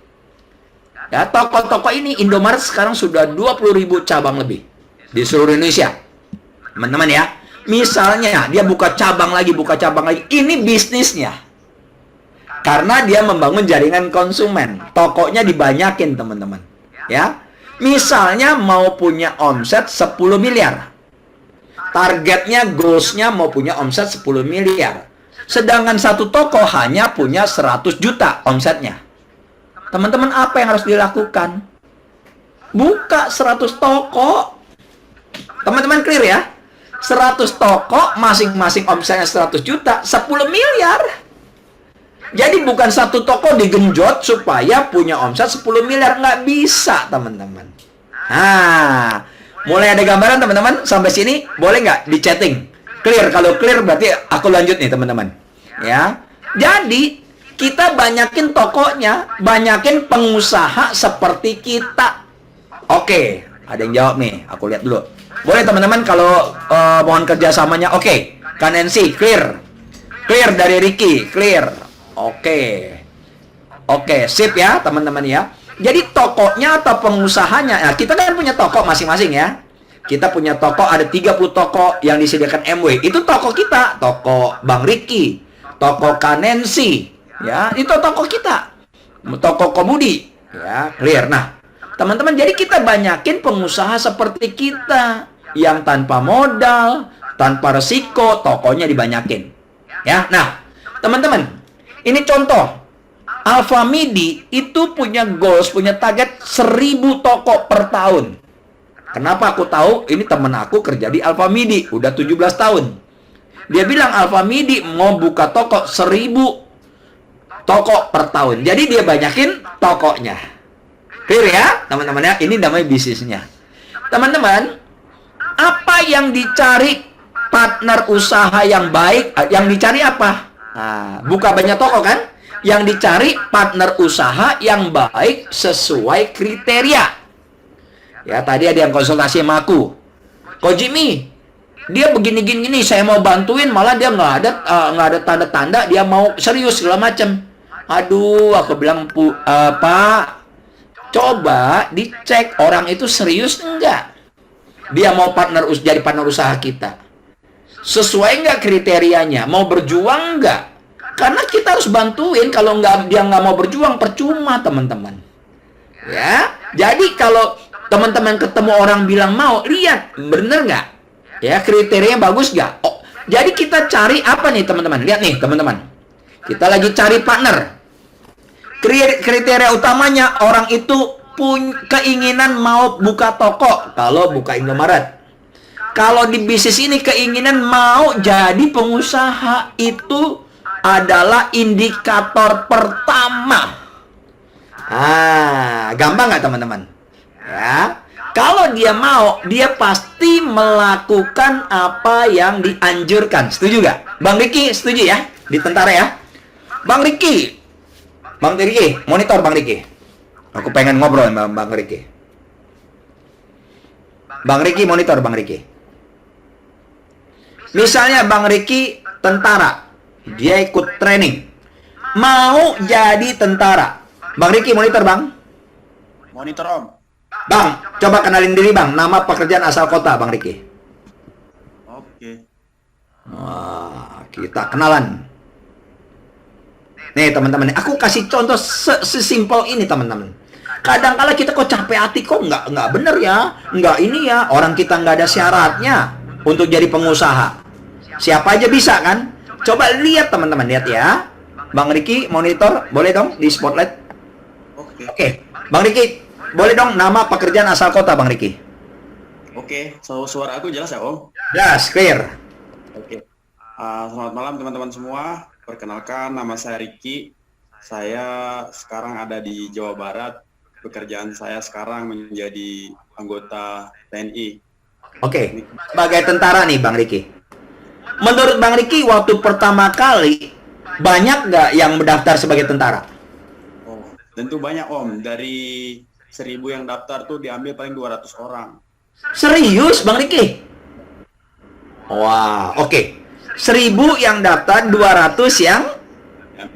Ya, toko-toko ini Indomaret sekarang sudah 20.000 cabang lebih di seluruh Indonesia. Teman-teman ya. Misalnya dia buka cabang lagi. Ini bisnisnya. Karena dia membangun jaringan konsumen. Tokonya dibanyakin, teman-teman. Ya. Misalnya mau punya omset 10 miliar. Targetnya, goals-nya mau punya omset 10 miliar. Sedangkan satu toko hanya punya 100 juta omsetnya. Teman-teman, apa yang harus dilakukan? Buka 100 toko. Teman-teman clear ya? 100 toko, masing-masing omsetnya 100 juta, 10 miliar. Jadi bukan satu toko digenjot supaya punya omset 10 miliar. Nggak bisa, teman-teman. Nah, mulai ada gambaran, teman-teman? Sampai sini, boleh nggak di chatting? Clear? Kalau clear, berarti aku lanjut nih, teman-teman. Ya. Jadi, kita banyakin tokonya, banyakin pengusaha seperti kita. Oke, ada yang jawab nih. Aku lihat dulu. Boleh teman-teman kalau mohon kerjasamanya. Oke, Kanensi, clear. Clear dari Ricky, clear. Oke, sip ya teman-teman ya. Jadi tokonya atau pengusahanya, nah kita kan punya toko masing-masing ya. Kita punya toko, ada 30 toko yang disediakan MW. Itu toko kita, toko Bang Ricky, toko Kanensi, ya itu toko kita. Toko Komudi, ya clear. Nah, teman-teman, jadi kita banyakin pengusaha seperti kita yang tanpa modal, tanpa resiko, tokonya dibanyakin. Ya, nah, teman-teman, ini contoh. Alfamidi itu punya goals, punya target 1000 toko per tahun. Kenapa aku tahu? Ini teman aku kerja di Alfamidi, udah 17 tahun. Dia bilang Alfamidi mau buka toko 1000 toko per tahun. Jadi dia banyakin tokonya. Clear ya, teman-teman ya? Ini namanya bisnisnya. Teman-teman, apa yang dicari partner usaha yang baik? Yang dicari apa? Nah, buka banyak toko kan? Yang dicari partner usaha yang baik sesuai kriteria. Ya, tadi ada yang konsultasi sama aku. Ko Jimmy, dia begini-gini, saya mau bantuin, malah dia nggak ada tanda-tanda dia mau serius segala macam. Aduh, aku bilang, Pak, coba dicek orang itu serius enggak? Dia mau jadi partner usaha kita. Sesuai enggak kriterianya? Mau berjuang enggak? Karena kita harus bantuin. Kalau dia nggak mau berjuang, percuma, teman-teman. Ya, jadi kalau teman-teman ketemu orang bilang mau, lihat bener nggak? Ya, kriterianya bagus nggak? Oh, jadi kita cari apa nih, teman-teman? Lihat nih, teman-teman. Kita lagi cari partner. Kriteria utamanya orang itu punya keinginan mau buka toko. Kalau buka Indomaret. Kalau di bisnis ini keinginan mau jadi pengusaha, itu adalah indikator pertama. Gampang nggak teman-teman? Ya, kalau dia mau, dia pasti melakukan apa yang dianjurkan. Setuju nggak? Bang Ricky setuju ya? Di tentara ya? Bang Ricky, monitor Bang Ricky. Aku pengen ngobrol sama Bang Ricky. Bang Ricky, monitor Bang Ricky. Misalnya Bang Ricky tentara. Dia ikut training. Mau jadi tentara. Bang Riki, monitor Bang. Monitor Om. Bang, coba kenalin diri Bang. Nama pekerjaan asal kota Bang Riki. Oke. Wah, kita kenalan. Nih teman-teman, aku kasih contoh sesimpel ini teman-teman. Kadang-kala kita kok capek hati, kok nggak bener ya, nggak ini ya. Orang kita nggak ada syaratnya untuk jadi pengusaha. Siapa aja bisa kan? Coba lihat teman-teman, lihat ya. Bang Riki, monitor, boleh dong di spotlight? Oke. Bang Riki, boleh dong nama pekerjaan asal kota Bang Riki? Oke, suara aku jelas ya Om? Jelas, clear. Oke. Selamat malam teman-teman semua. Perkenalkan, nama saya Riki. Saya sekarang ada di Jawa Barat. Pekerjaan saya sekarang menjadi anggota TNI. Oke, sebagai tentara nih Bang Riki. Menurut Bang Riki, waktu pertama kali, banyak nggak yang mendaftar sebagai tentara? Oh, tentu banyak Om. Dari 1.000 yang daftar tuh diambil paling 200 orang. Serius Bang Riki? Wah, oke. 1.000 yang daftar, 200 yang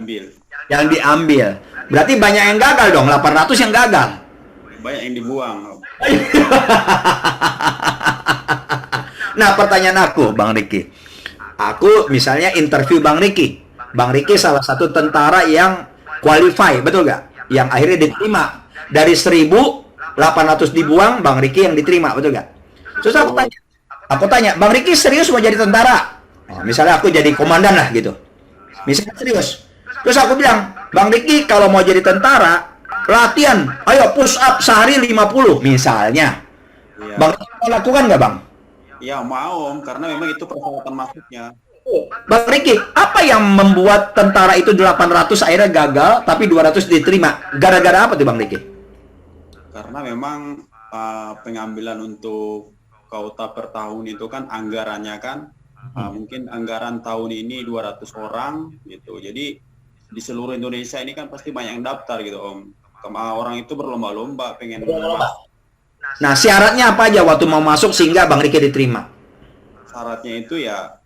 diambil. Berarti banyak yang gagal dong, 800 yang gagal. Banyak yang dibuang Om. Nah, pertanyaan aku, Bang Riki. Aku misalnya interview Bang Riki. Bang Riki salah satu tentara yang qualify, betul nggak? Yang akhirnya diterima. Dari 1.800 dibuang, Bang Riki yang diterima, betul nggak? Terus aku tanya, Bang Riki serius mau jadi tentara? Oh, misalnya aku jadi komandan lah gitu. Misalnya serius. Terus aku bilang, Bang Riki kalau mau jadi tentara, latihan, ayo push up sehari 50 misalnya. Iya. Bang Riki mau lakukan nggak Bang? Ya mau Om, karena memang itu persyaratan masuknya. Bang Riki, apa yang membuat tentara itu 800 akhirnya gagal, tapi 200 diterima? Gara-gara apa tuh Bang Riki? Karena memang pengambilan untuk kuota per tahun itu kan anggarannya kan, mungkin anggaran tahun ini 200 orang gitu. Jadi di seluruh Indonesia ini kan pasti banyak yang daftar gitu Om. Orang itu berlomba-lomba pengen masuk. Nah, syaratnya apa aja waktu mau masuk sehingga Bang Riki diterima? Syaratnya itu ya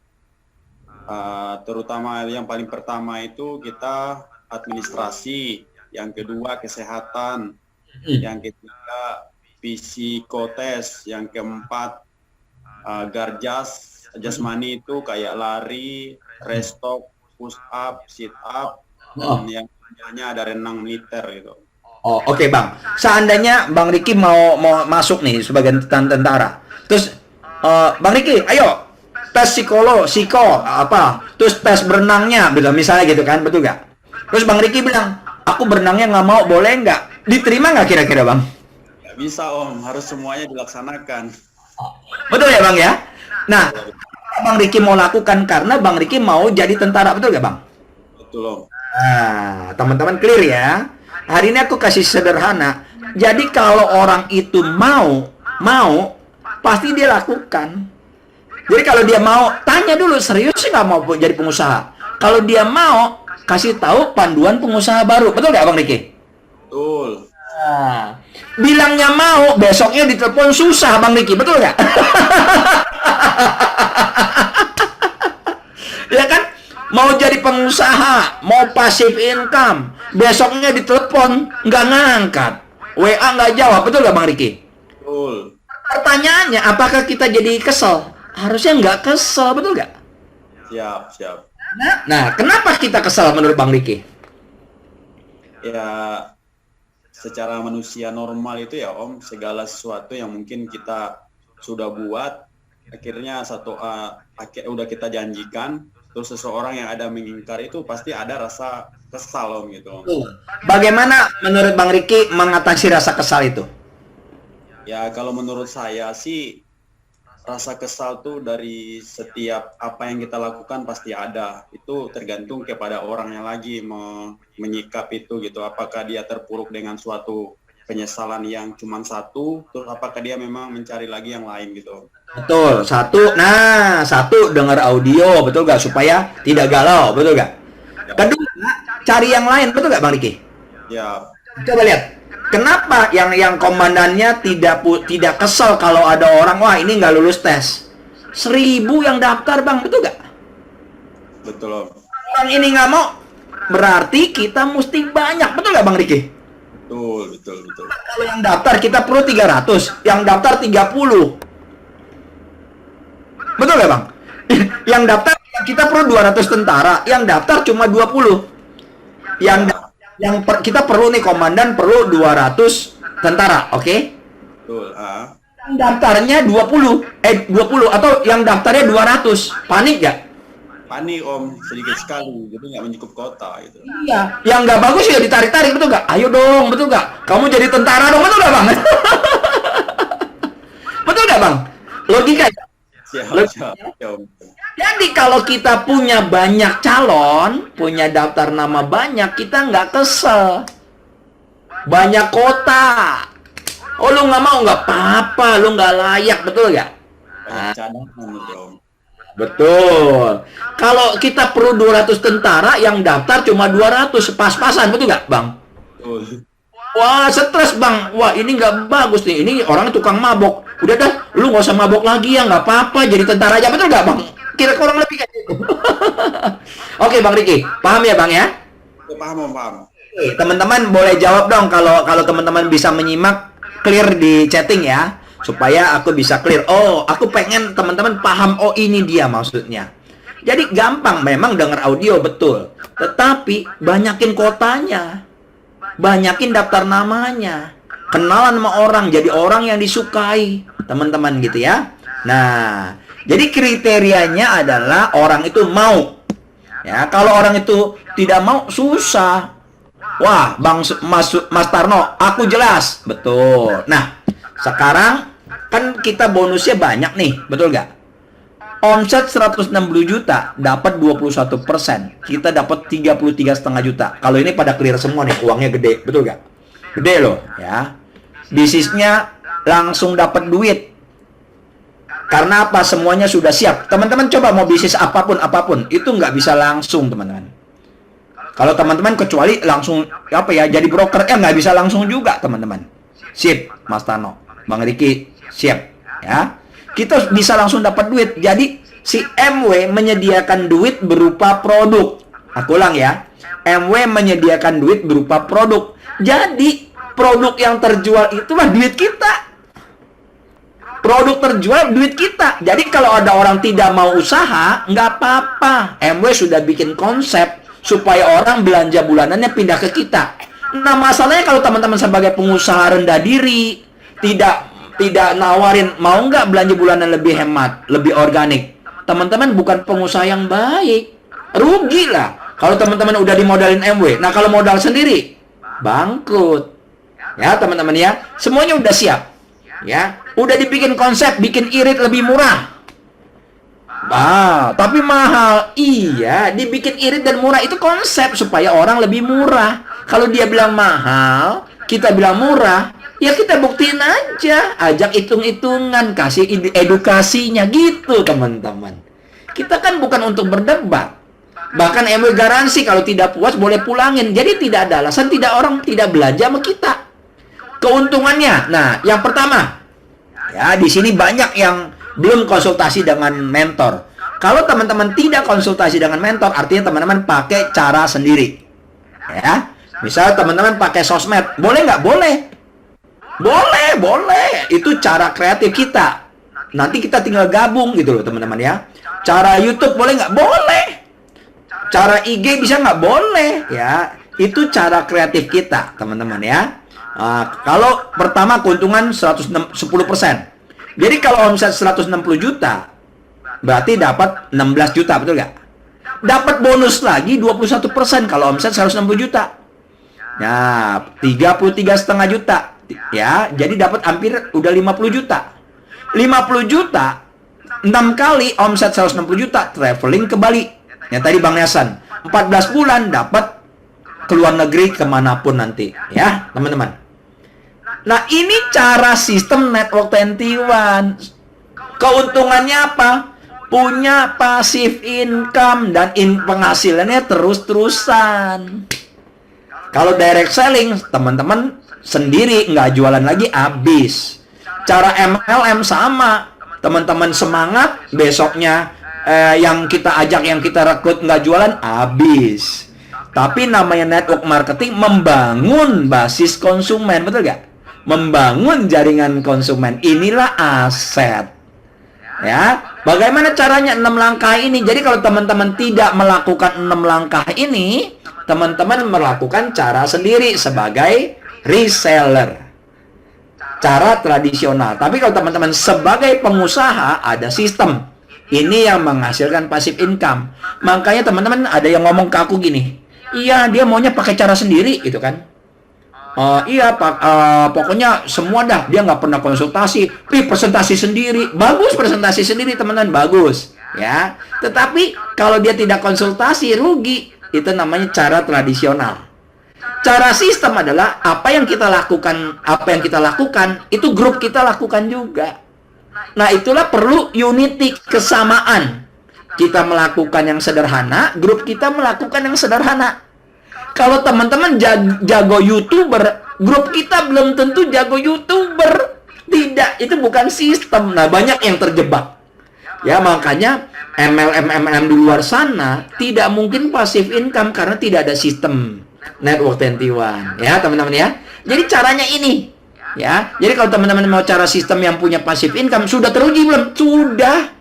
terutama yang paling pertama itu kita administrasi, yang kedua kesehatan, yang ketiga psikotes, yang keempat garjas jasmani itu kayak lari, restok, push up, sit up, dan yang selanjutnya ada renang militer gitu. Oh, oke Bang. Seandainya Bang Riki mau masuk nih sebagai tentara. Terus Bang Riki, ayo tes psiko apa? Terus tes berenangnya, misalnya gitu kan, betul nggak? Terus Bang Riki bilang, aku berenangnya nggak mau, boleh nggak? Diterima nggak kira-kira Bang? Nggak bisa Om, harus semuanya dilaksanakan. Betul ya Bang ya? Nah, Bang Riki mau lakukan karena Bang Riki mau jadi tentara, betul nggak Bang? Betul Om. Nah, teman-teman clear ya. Hari ini aku kasih sederhana. Jadi kalau orang itu mau, pasti dia lakukan. Jadi kalau dia mau, tanya dulu, serius sih nggak mau jadi pengusaha? Kalau dia mau, kasih tahu panduan pengusaha baru. Betul nggak Bang Riki? Betul. Nah, bilangnya mau, besoknya ditelepon susah Bang Riki. Betul nggak? Ya kan? Mau jadi pengusaha, mau passive income, besoknya ditelepon, nggak ngangkat. WA nggak jawab, betul nggak Bang Riki? Betul. Pertanyaannya, apakah kita jadi kesel? Harusnya nggak kesel, betul nggak? Siap. Nah, kenapa kita kesel menurut Bang Riki? Ya, secara manusia normal itu ya Om, segala sesuatu yang mungkin kita sudah buat, akhirnya udah kita janjikan, terus seseorang yang ada mengingkar itu pasti ada rasa kesal Om gitu Om. Bagaimana menurut Bang Riki mengatasi rasa kesal itu? Ya kalau menurut saya sih rasa kesal tuh dari setiap apa yang kita lakukan pasti ada. Itu tergantung kepada orangnya lagi menyikap itu gitu. Apakah dia terpuruk dengan suatu penyesalan yang cuma satu, terus apakah dia memang mencari lagi yang lain gitu. Betul, satu dengar audio, betul gak? Supaya tidak galau, betul gak? Kedua, cari yang lain, betul gak Bang Riki? Ya. Coba lihat, kenapa yang komandannya tidak kesel kalau ada orang, wah ini nggak lulus tes. 1.000 yang daftar Bang, betul gak? Betul Om. Orang ini nggak mau, berarti kita mesti banyak. Betul nggak Bang Riki? Betul. Kalau yang daftar kita perlu 300, yang daftar 30. Betul nggak Bang? Yang daftar kita perlu 200 tentara, yang daftar cuma 20. Kita perlu nih komandan perlu 200 tentara, oke? Betul. Yang daftarnya 20 atau yang daftarnya 200. Panik nggak? Panik Om, sedikit sekali, jadi nggak mencukup kota gitu. Iya. Yang nggak bagus ya ditarik-tarik, betul nggak? Ayo dong, betul nggak? Kamu jadi tentara dong, betul nggak Bang? Betul nggak Bang? Logika. Siap Om. Jadi kalau kita punya banyak calon, punya daftar nama banyak, kita nggak kesel. Banyak kota. Oh lu nggak mau, nggak apa-apa, lu nggak layak, betul nggak? Banyak cadangan gitu Om. Betul. Kalau kita perlu 200 tentara, yang daftar cuma 200, pas-pasan, betul nggak Bang? Betul. Wah, stres Bang. Wah, ini nggak bagus nih. Ini orang tukang mabok. Udah dah, lu nggak usah mabok lagi ya, nggak apa-apa. Jadi tentara aja, betul nggak Bang? Kira kurang lebih kayak gitu. Oke Bang Riki, paham ya Bang ya? Paham. Oke, teman-teman boleh jawab dong kalau teman-teman bisa menyimak, clear di chatting ya, supaya aku bisa clear. Oh, aku pengen teman-teman paham. Oh, ini dia maksudnya. Jadi gampang memang dengar audio betul, tetapi banyakin kotanya. Banyakin daftar namanya, kenalan sama orang, jadi orang yang disukai teman-teman gitu ya. Nah, jadi kriterianya adalah orang itu mau. Ya, kalau orang itu tidak mau, susah. Wah, Mas Tarno, aku jelas, betul. Nah, sekarang kan kita bonusnya banyak nih, betul nggak? Omset 160 juta dapat 21%. Kita dapat 33,5 juta. Kalau ini pada clear semua nih, uangnya gede, betul nggak? Gede loh, ya. Bisnisnya langsung dapat duit. Karena apa? Semuanya sudah siap. Teman-teman coba mau bisnis apapun, itu nggak bisa langsung, teman-teman. Kalau teman-teman kecuali langsung apa ya, jadi broker, nggak bisa langsung juga, teman-teman. Sip, Mas Tano, Bang Riki, siap, ya. Kita bisa langsung dapat duit. Jadi si MW menyediakan duit berupa produk. Aku ulang ya. MW menyediakan duit berupa produk. Jadi produk yang terjual itulah duit kita. Produk terjual duit kita. Jadi kalau ada orang tidak mau usaha, nggak apa-apa. MW sudah bikin konsep supaya orang belanja bulanannya pindah ke kita. Nah, masalahnya kalau teman-teman sebagai pengusaha rendah diri, tidak nawarin, mau nggak belanja bulanan lebih hemat, lebih organik. Teman-teman bukan pengusaha yang baik. Rugi lah kalau teman-teman udah dimodalin MW. Nah, kalau modal sendiri, bangkrut. Ya, teman-teman ya. Semuanya udah siap. Ya, udah dibikin konsep, bikin irit lebih murah. Tapi mahal. Iya, dibikin irit dan murah itu konsep supaya orang lebih murah. Kalau dia bilang mahal, kita bilang murah, ya kita buktiin aja, ajak hitung-hitungan, kasih edukasinya gitu teman-teman. Kita kan bukan untuk berdebat. Bahkan MW garansi kalau tidak puas boleh pulangin. Jadi tidak ada alasan orang tidak belanja sama kita. Keuntungannya, nah yang pertama, ya di sini banyak yang belum konsultasi dengan mentor. Kalau teman-teman tidak konsultasi dengan mentor, artinya teman-teman pakai cara sendiri. Ya, misal teman-teman pakai sosmed, boleh nggak? Boleh. Boleh. Itu cara kreatif kita. Nanti kita tinggal gabung gitu loh teman-teman ya. Cara YouTube boleh nggak? Boleh. Cara IG bisa nggak? Boleh. Ya, itu cara kreatif kita teman-teman ya. Kalau pertama keuntungan 10%. Jadi kalau omset 160 juta, berarti dapat 16 juta, betul nggak? Dapat bonus lagi 21% kalau omset 160 juta. Nah, 33,5 juta. Ya, jadi dapat hampir udah 50 juta. 50 juta 6 kali omset 160 juta traveling ke Bali. Yang tadi Bang Yasan, 14 bulan dapat ke luar negeri kemanapun nanti, ya, teman-teman. Nah, ini cara sistem Network 21. Keuntungannya apa? Punya passive income dan penghasilannya terus-terusan. Kalau direct selling, teman-teman sendiri nggak jualan lagi habis. Cara MLM sama, teman-teman semangat, besoknya yang kita ajak, yang kita rekrut nggak jualan, habis. Tapi namanya network marketing membangun basis konsumen, betul nggak? Membangun jaringan konsumen. Inilah aset. Ya, bagaimana caranya 6 langkah ini? Jadi kalau teman-teman tidak melakukan 6 langkah ini, teman-teman melakukan cara sendiri sebagai reseller. Cara tradisional. Tapi kalau teman-teman sebagai pengusaha, ada sistem. Ini yang menghasilkan passive income. Makanya teman-teman ada yang ngomong ke aku gini, iya, dia maunya pakai cara sendiri, gitu kan? Iya, Pak. Pokoknya semua dah. Dia nggak pernah konsultasi. Presentasi sendiri. Bagus presentasi sendiri, teman-teman. Bagus. Ya. Tetapi kalau dia tidak konsultasi, rugi. Itu namanya cara tradisional. Cara sistem adalah apa yang kita lakukan, itu grup kita lakukan juga. Nah, itulah perlu unity, kesamaan. Kita melakukan yang sederhana, grup kita melakukan yang sederhana. Kalau teman-teman jago YouTuber, grup kita belum tentu jago YouTuber. Tidak, itu bukan sistem. Nah, banyak yang terjebak. Ya, makanya MLM di luar sana tidak mungkin passive income karena tidak ada sistem network 21. Ya, teman-teman ya. Jadi caranya ini. Ya, jadi kalau teman-teman mau cara sistem yang punya passive income, sudah teruji belum? Sudah.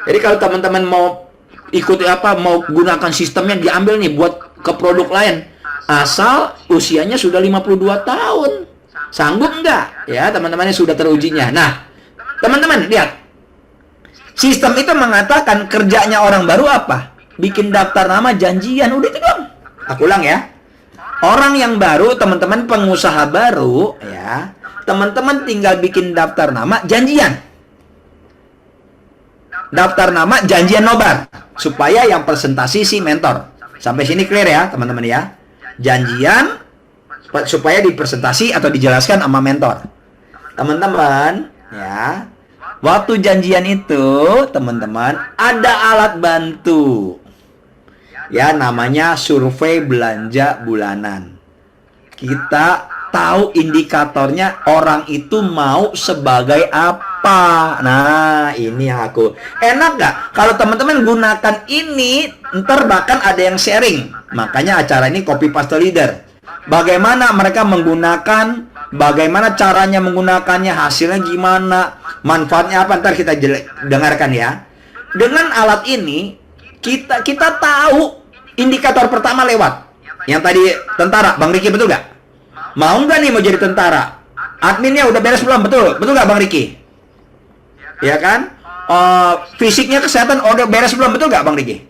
Jadi kalau teman-teman mau ikuti mau gunakan sistemnya, diambil nih buat ke produk lain, asal usianya sudah 52 tahun. Sanggup nggak? Ya, teman-temannya sudah terujinya. Nah, teman-teman lihat, sistem itu mengatakan kerjanya orang baru apa? Bikin daftar nama, janjian, udah itu doang. Aku ulang ya. Orang yang baru, teman-teman pengusaha baru, ya, teman-teman tinggal bikin daftar nama, janjian. Daftar nama, janjian nobar, supaya yang presentasi si mentor. Sampai sini clear ya, teman-teman ya. Janjian supaya dipresentasi atau dijelaskan sama mentor. Teman-teman, ya. Waktu janjian itu, teman-teman, ada alat bantu. Ya, namanya survei belanja bulanan. Kita tahu indikatornya orang itu mau sebagai apa. Nah, ini aku. Enak nggak? Kalau teman-teman gunakan ini, ntar bahkan ada yang sharing. Makanya acara ini copy paste leader. Bagaimana mereka menggunakan, bagaimana caranya menggunakannya, hasilnya gimana, manfaatnya apa, ntar kita dengarkan ya. Dengan alat ini, kita tahu indikator pertama lewat. Yang tadi tentara, Bang Riki, betul nggak? Mau nggak nih mau jadi tentara? Adminnya udah beres belum? Betul nggak Bang Riki? Ya kan? Fisiknya, kesehatan udah beres belum? Betul nggak Bang Riki?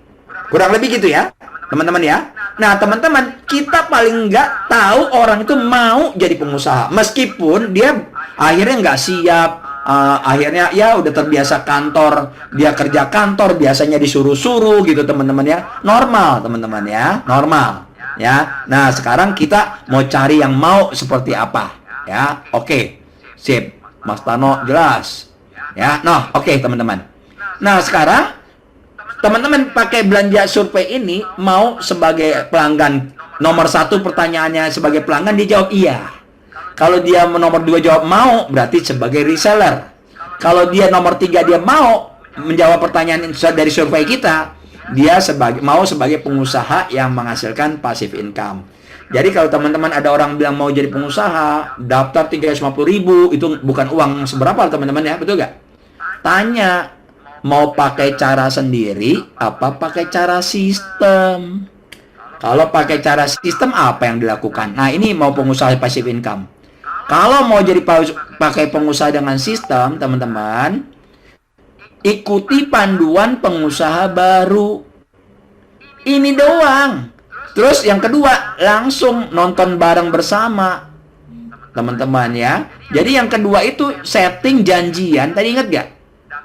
Kurang lebih gitu ya, teman-teman ya. Nah, teman-teman, kita paling nggak tahu orang itu mau jadi pengusaha. Meskipun dia akhirnya nggak siap, akhirnya ya udah terbiasa kantor, dia kerja kantor, biasanya disuruh-suruh gitu teman-teman ya. Normal teman-teman ya, normal ya. Nah, sekarang kita mau cari yang mau seperti apa ya. Oke, sip, Mas Tano jelas ya. Nah, oke teman-teman. Nah, sekarang teman-teman pakai belanja survei ini mau sebagai pelanggan. Nomor 1 pertanyaannya sebagai pelanggan, dia jawab iya. Kalau dia nomor 2 jawab mau, berarti sebagai reseller. Kalau dia nomor 3 dia mau menjawab pertanyaan dari survei kita, dia mau sebagai pengusaha yang menghasilkan passive income. Jadi kalau teman-teman ada orang bilang mau jadi pengusaha, daftar 350.000, itu bukan uang seberapa teman-teman ya, betul nggak? Tanya, mau pakai cara sendiri apa pakai cara sistem? Kalau pakai cara sistem, apa yang dilakukan? Nah, ini mau pengusaha passive income. Kalau mau jadi pakai pengusaha dengan sistem, teman-teman, ikuti panduan pengusaha baru. Ini doang. Terus yang kedua, langsung nonton bareng bersama, teman-teman ya. Jadi yang kedua itu setting janjian. Tadi ingat gak?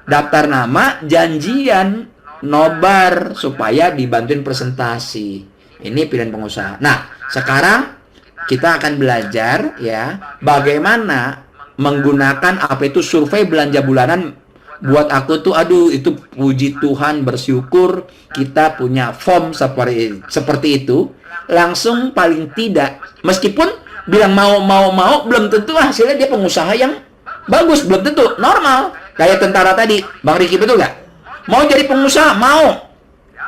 Daftar nama, janjian, nobar, supaya dibantuin presentasi. Ini pilihan pengusaha. Nah, sekarang kita akan belajar ya bagaimana menggunakan apa itu survei belanja bulanan. Buat aku tuh, aduh, itu puji Tuhan, bersyukur kita punya form seperti itu. Langsung paling tidak, meskipun bilang mau belum tentu hasilnya dia pengusaha yang bagus, belum tentu. Normal. Kayak tentara tadi, Bang Riki, betul nggak? Mau jadi pengusaha, mau.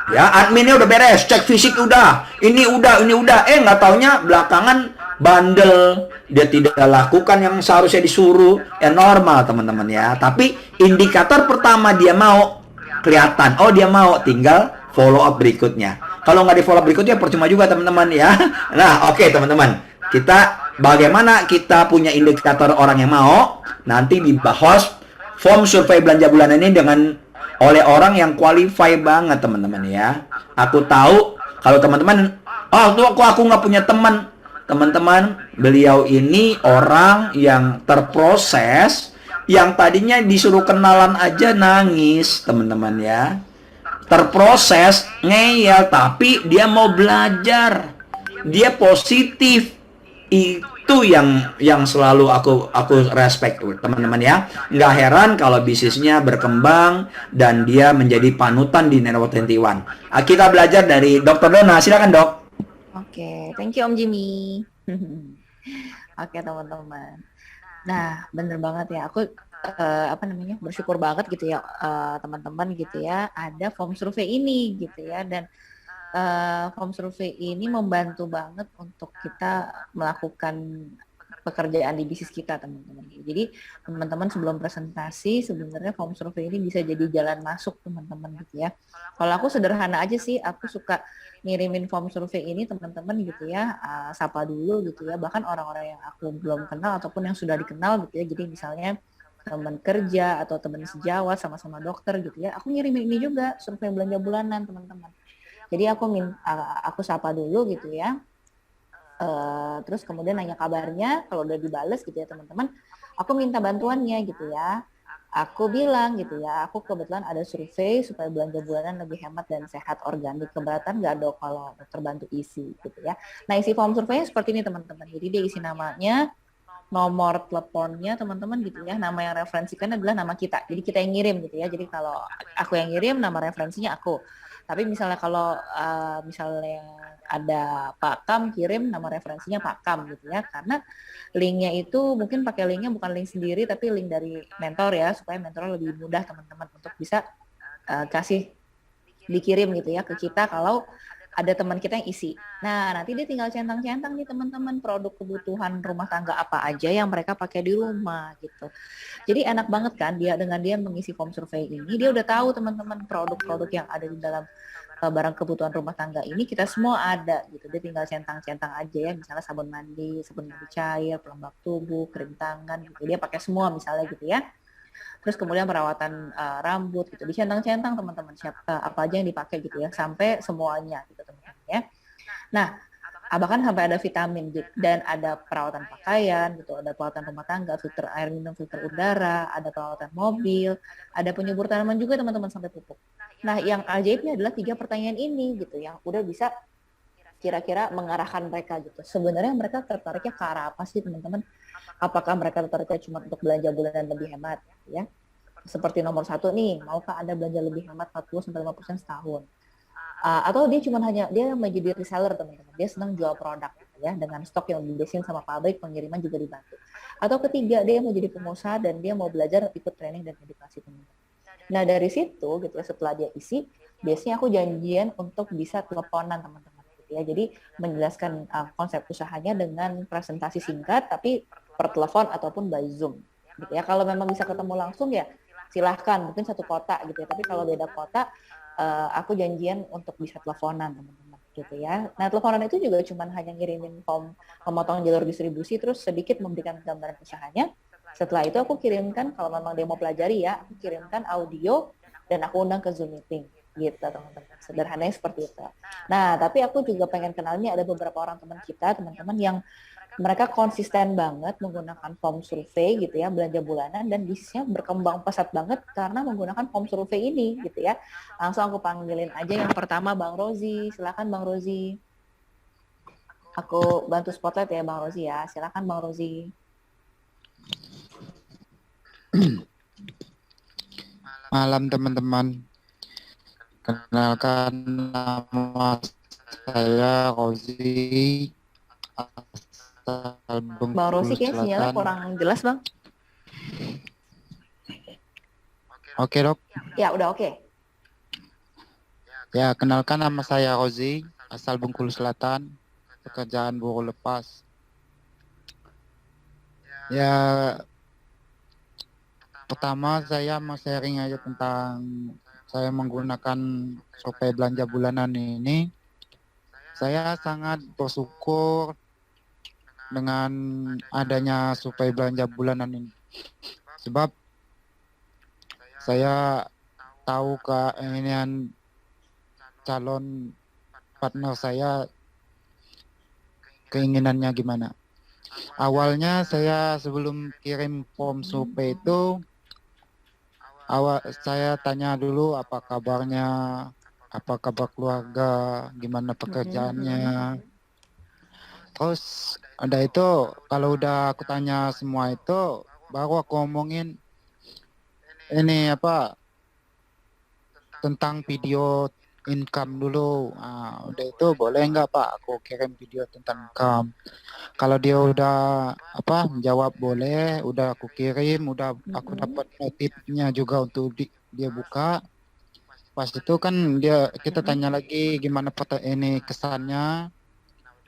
Ya, adminnya udah beres, cek fisik udah, ini udah, nggak taunya belakangan bandel, dia tidak lakukan yang seharusnya disuruh, normal teman-teman ya. Tapi indikator pertama dia mau kelihatan, oh dia mau, tinggal follow up berikutnya. Kalau nggak di follow up berikutnya percuma juga teman-teman ya. Nah, oke teman-teman, kita bagaimana kita punya indikator orang yang mau, nanti dibahas form survei belanja bulanan ini dengan oleh orang yang qualify banget teman-teman ya. Aku tahu kalau teman-teman, oh tuh aku nggak punya teman. Teman-teman, beliau ini orang yang terproses, yang tadinya disuruh kenalan aja nangis teman-teman ya. Terproses, ngeyel, tapi dia mau belajar. Dia positif. Itu yang selalu aku respect teman-teman ya. Nggak heran kalau bisnisnya berkembang dan dia menjadi panutan di Network 21. Kita belajar dari Dr. Dona, silakan dok. Oke, thank you Om Jimmy. Oke teman-teman. Nah, bener banget ya. Aku bersyukur banget gitu ya teman-teman gitu ya. Ada form survei ini gitu ya, dan form survei ini membantu banget untuk kita melakukan pekerjaan di bisnis kita teman-teman. Jadi teman-teman sebelum presentasi sebenarnya form survei ini bisa jadi jalan masuk teman-teman gitu ya. Kalau aku sederhana aja sih, aku suka ngirimin form survei ini teman-teman gitu ya, sapa dulu gitu ya, bahkan orang-orang yang aku belum kenal ataupun yang sudah dikenal gitu ya. Jadi misalnya teman kerja atau teman sejawat sama-sama dokter gitu ya, aku ngirimin ini juga survei belanja bulanan teman-teman. Jadi aku sapa dulu gitu ya, terus kemudian nanya kabarnya, kalau udah dibales gitu ya teman-teman, aku minta bantuannya gitu ya. Aku bilang gitu ya, aku kebetulan ada survei supaya belanja bulanan lebih hemat dan sehat organik. Keberatan nggak dok kalau terbantu isi gitu ya. Nah isi form surveinya seperti ini teman-teman. Jadi dia isi namanya, nomor teleponnya teman-teman gitu ya. Nama yang referensikan adalah nama kita. Jadi kita yang ngirim gitu ya. Jadi kalau aku yang ngirim, nama referensinya aku. Tapi misalnya kalau misalnya ada Pak Kam kirim, nama referensinya Pak Kam gitu ya. Karena linknya itu mungkin pakai linknya bukan link sendiri tapi link dari mentor ya, supaya mentor lebih mudah teman-teman untuk bisa kasih dikirim gitu ya ke kita kalau ada teman kita yang isi. Nah, nanti dia tinggal centang-centang nih teman-teman produk kebutuhan rumah tangga apa aja yang mereka pakai di rumah gitu. Jadi enak banget kan dia mengisi form survei ini, dia udah tahu teman-teman produk-produk yang ada di dalam barang kebutuhan rumah tangga ini kita semua ada gitu. Dia tinggal centang-centang aja ya, misalnya sabun mandi cair, pelembab tubuh, krim tangan gitu. Dia pakai semua misalnya gitu ya. Terus kemudian perawatan rambut gitu, dicentang-centang teman-teman apa aja yang dipakai gitu ya, sampai semuanya gitu teman-teman ya. Nah, bahkan sampai ada vitamin gitu, dan ada perawatan pakaian gitu, ada perawatan rumah tangga, filter air minum, filter udara, ada perawatan mobil, ada penyubur tanaman juga teman-teman sampai pupuk. Nah, yang ajaibnya adalah 3 pertanyaan ini gitu yang udah bisa kira-kira mengarahkan mereka gitu. Sebenarnya mereka tertariknya ke arah apa sih teman-teman? Apakah mereka tertariknya cuma untuk belanja bulanan lebih hemat ya? Seperti nomor 1 nih, maukah Anda belanja lebih hemat 40-50% setahun? Atau dia cuma dia menjadi reseller teman-teman, dia senang jual produk gitu ya, dengan stok yang dibesin sama pabrik, pengiriman juga dibantu. Atau ketiga, dia mau jadi pengusaha dan dia mau belajar ikut training dan edukasi teman-teman. Nah dari situ gitu ya, setelah dia isi, biasanya aku janjian untuk bisa teleponan teman-teman gitu ya. Jadi menjelaskan konsep usahanya dengan presentasi singkat tapi per telepon ataupun by Zoom gitu ya. Kalau memang bisa ketemu langsung ya silahkan, mungkin satu kota gitu ya. Tapi kalau beda kota, aku janjian untuk bisa teleponan teman-teman gitu ya. Nah teleponan itu juga cuma hanya ngirimin form memotong jalur distribusi, terus sedikit memberikan gambaran usahanya. Setelah itu aku kirimkan, kalau memang dia mau pelajari ya, aku kirimkan audio dan aku undang ke Zoom meeting gitu teman-teman. Sederhananya seperti itu. Nah tapi aku juga pengen kenalnya ada beberapa orang teman kita, teman-teman yang mereka konsisten banget menggunakan form survei gitu ya, belanja bulanan, dan bisnisnya berkembang pesat banget karena menggunakan form survei ini gitu ya. Langsung aku panggilin aja yang pertama Bang Rozi. Silakan Bang Rozi. Aku bantu spotlight ya Bang Rozi ya. Silakan Bang Rozi. Malam teman-teman. Kenalkan nama saya Rozi. Bang Rozi kayaknya sinyalnya kurang jelas Bang. Oke dok. Ya udah oke. Ya, kenalkan nama saya Rozi, asal Bengkulu Selatan, pekerjaan buruh lepas. Ya, pertama saya mau sharing aja tentang saya menggunakan Shopee belanja bulanan ini. Saya sangat bersyukur dengan adanya Shopee belanja bulanan ini. Sebab saya tahu keinginan calon partner saya keinginannya gimana. Awalnya saya sebelum kirim form Shopee itu saya tanya dulu apa kabarnya, apa kabar keluarga, gimana pekerjaannya. Terus ada itu kalau udah aku tanya semua itu baru aku ngomongin ini apa tentang video income dulu. Udah itu boleh nggak Pak aku kirim video tentang income. Kalau dia udah apa menjawab boleh, udah aku kirim, udah aku dapat notifnya juga untuk dia buka. Pas itu kan kita tanya lagi gimana ini kesannya.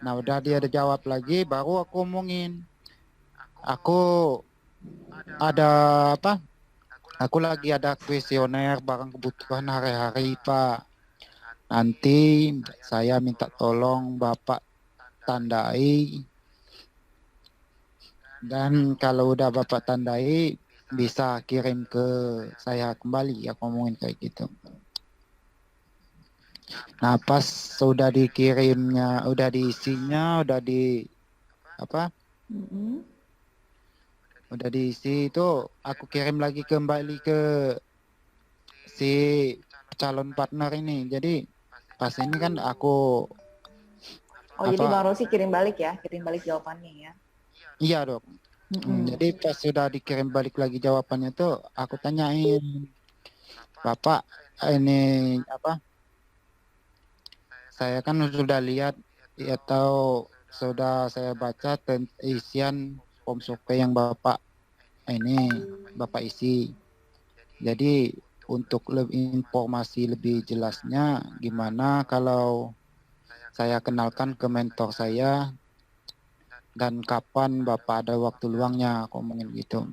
Nah udah dia ada jawab lagi, baru aku omongin. Aku ada apa? Aku lagi ada kuesioner barang kebutuhan hari-hari Pak. Nanti saya minta tolong Bapak tandai. Dan kalau udah Bapak tandai, bisa kirim ke saya kembali. Aku ngomongin kayak gitu. Nah pas sudah dikirimnya, udah diisinya, udah di apa? Udah diisi itu, aku kirim lagi kembali ke si calon partner ini. Jadi pas ini kan aku Jadi Bang Rosi kirim balik jawabannya ya. Iya dok. Jadi pas sudah dikirim balik lagi jawabannya tuh aku tanyain, Bapak ini apa? Saya kan sudah lihat atau sudah saya baca isian form Shopee yang Bapak isi. Jadi untuk informasi lebih jelasnya gimana kalau saya kenalkan ke mentor saya dan kapan Bapak ada waktu luangnya, aku ngomongin gitu.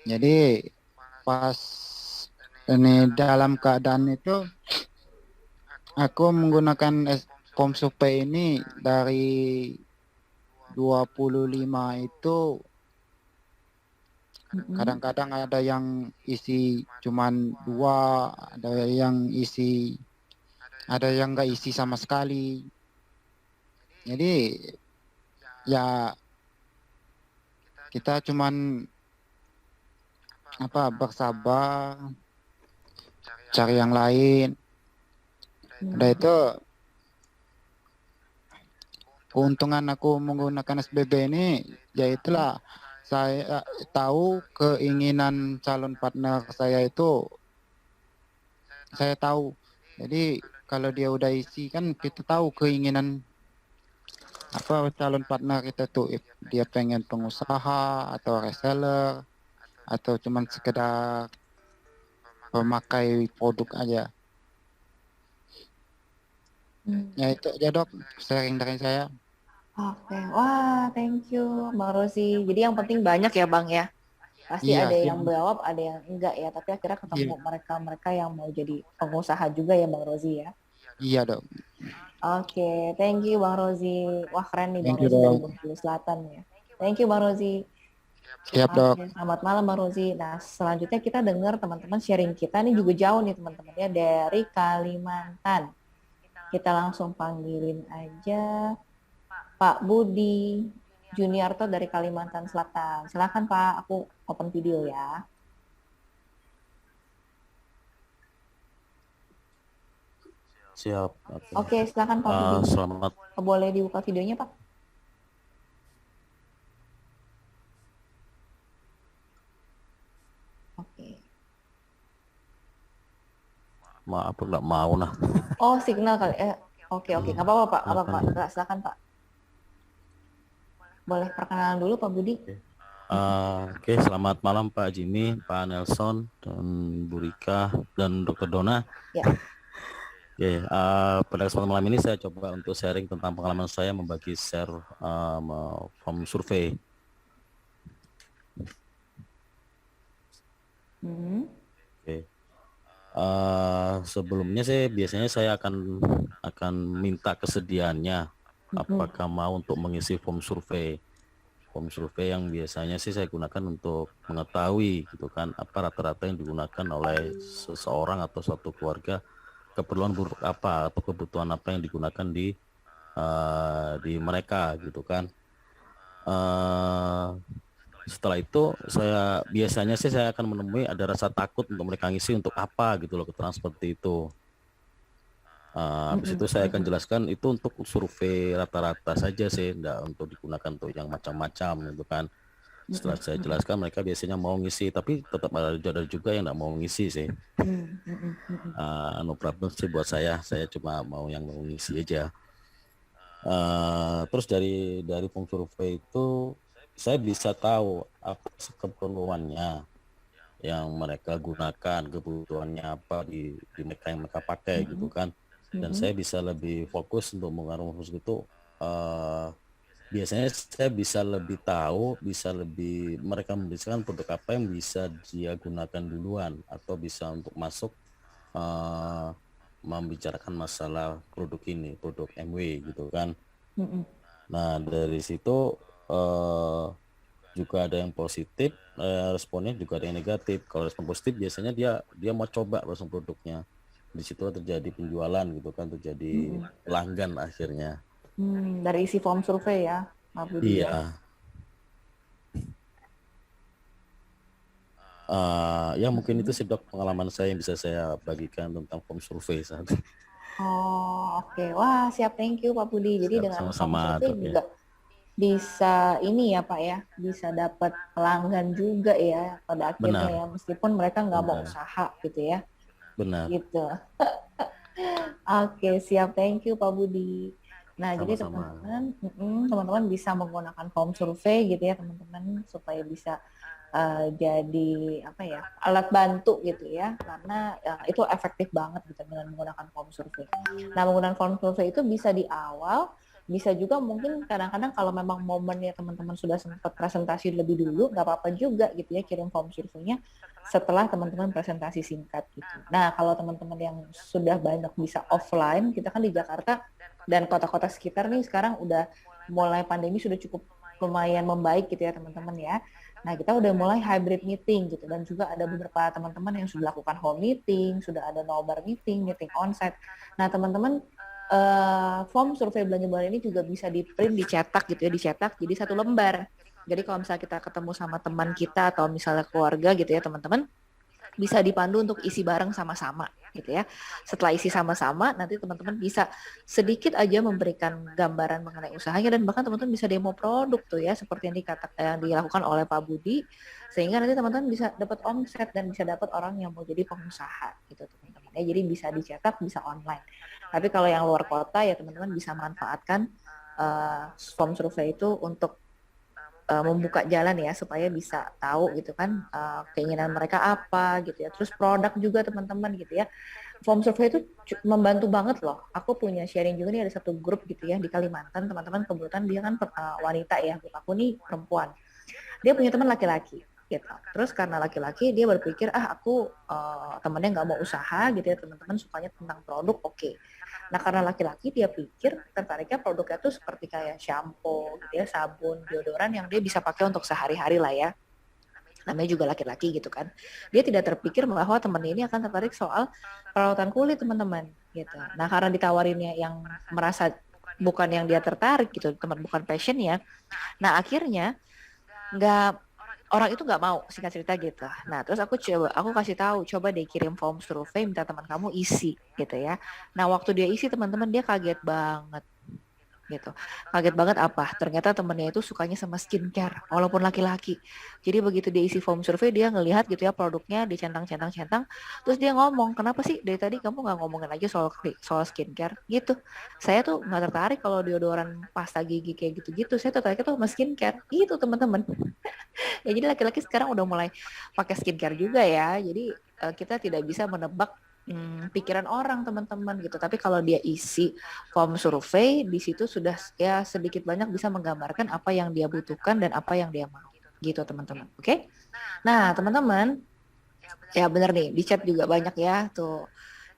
Jadi pas ini dalam keadaan itu aku menggunakan form Shopee ini dari 25 itu kadang-kadang ada yang isi cuman 2, ada yang nggak isi sama sekali. Jadi ya kita cuman bersabar cari yang lain. Udah itu keuntungan aku menggunakan SBB ini ya itulah saya tahu keinginan calon partner saya itu saya tahu. Jadi kalau dia udah isi kan kita tahu keinginan calon partner kita tuh, dia pengen pengusaha atau reseller atau cuman sekedar pemakai produk aja. Ya itu aja dok sharing dari saya. Oke, wah thank you Bang Rosi. Jadi yang penting banyak ya Bang ya. Pasti Iya, ada yang jawab, ada yang enggak ya. Tapi akhirnya ketemu mereka yang mau jadi pengusaha juga ya Bang Rosi ya. Iya dok. Oke, thank you Bang Rozi. Wah keren nih Bang Thank you, Rozi dari dok. Bengkulu Selatan ya. Thank you Bang Rozi. Siap dok. Oke, selamat malam Bang Rozi. Nah selanjutnya kita dengar teman-teman sharing kita nih juga jauh nih teman-teman ya dari Kalimantan. Kita langsung panggilin aja Pak Budi Juniarto dari Kalimantan Selatan. Silakan Pak, aku open video ya. Siap. Oke, silakan Pak Budi. Selamat. Boleh dibuka videonya Pak? Oke. Maaf, nggak mau nah. Oh, signal kali. Oke, nggak apa-apa Pak. Silakan Pak. Boleh perkenalan dulu Pak Budi? Oke, selamat malam Pak Jimmy, Pak Nelson, dan Bu Rika, dan Dr. Dona. Ya. Oke, pada kesempatan malam ini saya coba untuk sharing tentang pengalaman saya membagi share form survei. Oke. Sebelumnya sih biasanya saya akan minta kesediaannya apakah mau untuk mengisi form survei yang biasanya sih saya gunakan untuk mengetahui gitu kan apa rata-rata yang digunakan oleh seseorang atau suatu keluarga, keperluan buruk apa atau kebutuhan apa yang digunakan di mereka gitu kan. Setelah itu saya biasanya sih saya akan menemui ada rasa takut untuk mereka ngisi untuk apa gitu loh, keterangan seperti itu. Habis itu saya akan jelaskan itu untuk survei rata-rata saja sih, enggak untuk digunakan untuk yang macam-macam gitu kan. Setelah saya jelaskan mereka biasanya mau ngisi, tapi tetap ada juga yang enggak mau ngisi sih. No problem sih buat saya cuma mau yang mau ngisi aja. Terus dari form survei itu saya bisa tahu apa keperluannya yang mereka gunakan, kebutuhannya apa di mereka yang mereka pakai gitu kan. Dan saya bisa lebih fokus untuk mengarungi fokus itu. Biasanya saya bisa lebih tahu, bisa lebih mereka memberikan produk apa yang bisa dia gunakan duluan atau bisa untuk masuk membicarakan masalah produk ini, produk MW gitu kan. Nah dari situ juga ada yang positif, responnya juga ada yang negatif. Kalau respon positif biasanya dia mau coba langsung produknya. Di situ terjadi penjualan gitu kan, terjadi pelanggan akhirnya. Dari isi form survei ya, Pak Budi. Iya. Ya mungkin itu sih Dok pengalaman saya yang bisa saya bagikan tentang form survei saat. Oh, oke. Wah, siap, thank you Pak Budi. Jadi dengan form Sama-sama survei Dok ya. juga bisa ini ya Pak ya, bisa dapat pelanggan juga ya pada akhirnya Benar. ya, meskipun mereka nggak mau Benar. usaha gitu ya. Benar. Gitu. Oke, siap. Thank you Pak Budi. Nah, jadi Sama-sama. teman-teman bisa menggunakan form survei gitu ya, teman-teman, supaya bisa jadi apa ya, alat bantu gitu ya, karena itu efektif banget gitu dengan menggunakan form survei. Nah, menggunakan form survei itu bisa di awal, bisa juga mungkin kadang-kadang kalau memang momennya teman-teman sudah sempat presentasi lebih dulu, nggak apa-apa juga gitu ya, kirim form surveinya setelah teman-teman presentasi singkat gitu. Nah, kalau teman-teman yang sudah banyak bisa offline, kita kan di Jakarta dan kota-kota sekitar nih sekarang udah mulai pandemi sudah cukup lumayan membaik gitu ya teman-teman ya. Nah, kita udah mulai hybrid meeting gitu, dan juga ada beberapa teman-teman yang sudah lakukan home meeting, sudah ada nobar meeting, meeting onsite. Nah, teman-teman, form survei belanja bulanan ini juga bisa di print, dicetak gitu ya, dicetak jadi satu lembar. Jadi kalau misalnya kita ketemu sama teman kita atau misalnya keluarga gitu ya teman-teman, bisa dipandu untuk isi bareng sama-sama gitu ya. Setelah isi sama-sama, nanti teman-teman bisa sedikit aja memberikan gambaran mengenai usahanya, dan bahkan teman-teman bisa demo produk tuh ya, seperti yang dilakukan oleh Pak Budi, sehingga nanti teman-teman bisa dapat omset dan bisa dapat orang yang mau jadi pengusaha gitu teman-teman ya. Jadi bisa dicetak, bisa online. Tapi kalau yang luar kota ya teman-teman bisa manfaatkan form survei itu untuk membuka jalan ya, supaya bisa tahu gitu kan keinginan mereka apa gitu ya. Terus produk juga teman-teman gitu ya. Form survei itu membantu banget loh. Aku punya sharing juga nih, ada satu grup gitu ya di Kalimantan, teman-teman, kebetulan dia kan wanita ya, aku nih perempuan. Dia punya teman laki-laki gitu. Terus karena laki-laki dia berpikir aku temennya nggak mau usaha gitu ya, teman-teman sukanya tentang produk, oke. Nah, karena laki-laki dia pikir tertariknya produknya tuh seperti kayak shampoo gitu ya, sabun, deodoran yang dia bisa pakai untuk sehari-hari lah ya. Namanya juga laki-laki gitu kan. Dia tidak terpikir bahwa temennya ini akan tertarik soal perawatan kulit teman-teman gitu. Nah, karena ditawarinnya yang merasa bukan yang dia tertarik gitu, teman, bukan passionnya. Nah, akhirnya orang itu nggak mau, singkat cerita gitu. Nah, terus aku kasih tahu, coba deh kirim form survei, minta teman kamu isi gitu ya. Nah, waktu dia isi teman-teman, dia kaget banget. gitu. Kaget banget apa? Ternyata temennya itu sukanya sama skincare, walaupun laki-laki. Jadi begitu dia isi form survei, dia ngelihat gitu ya produknya, dicentang-centang-centang, terus dia ngomong, kenapa sih dari tadi kamu nggak ngomongin aja soal skincare gitu. Saya tuh nggak tertarik kalau deodoran pasta gigi kayak gitu-gitu. Saya tertarik tuh sama skincare, gitu teman-teman. Ya jadi laki-laki sekarang udah mulai pakai skincare juga ya. Jadi kita tidak bisa menebak pikiran orang teman-teman gitu. Tapi kalau dia isi form survei, di situ sudah ya sedikit banyak bisa menggambarkan apa yang dia butuhkan dan apa yang dia mau gitu teman-teman. Oke? Nah teman-teman, ya benar nih di chat juga banyak ya tuh.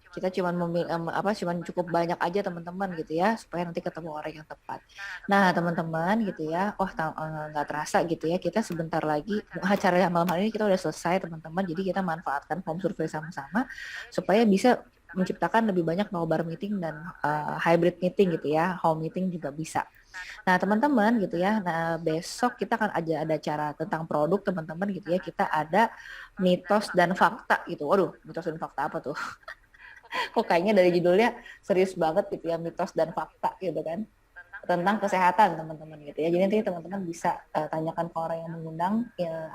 Kita cuman cukup banyak aja teman-teman gitu ya supaya nanti ketemu orang yang tepat. Nah teman-teman gitu ya, nggak terasa gitu ya kita sebentar lagi acara malam hari ini kita udah selesai teman-teman. Jadi kita manfaatkan form survei sama-sama supaya bisa menciptakan lebih banyak nobar meeting dan hybrid meeting gitu ya, home meeting juga bisa. Nah teman-teman gitu ya, nah besok kita akan ada acara tentang produk teman-teman gitu ya. Kita ada mitos dan fakta gitu. Waduh, mitos dan fakta apa tuh? Kok kayaknya dari judulnya serius banget gitu ya, mitos dan fakta gitu kan, tentang kesehatan teman-teman gitu ya. Jadi nanti teman-teman bisa tanyakan ke orang yang mengundang ya,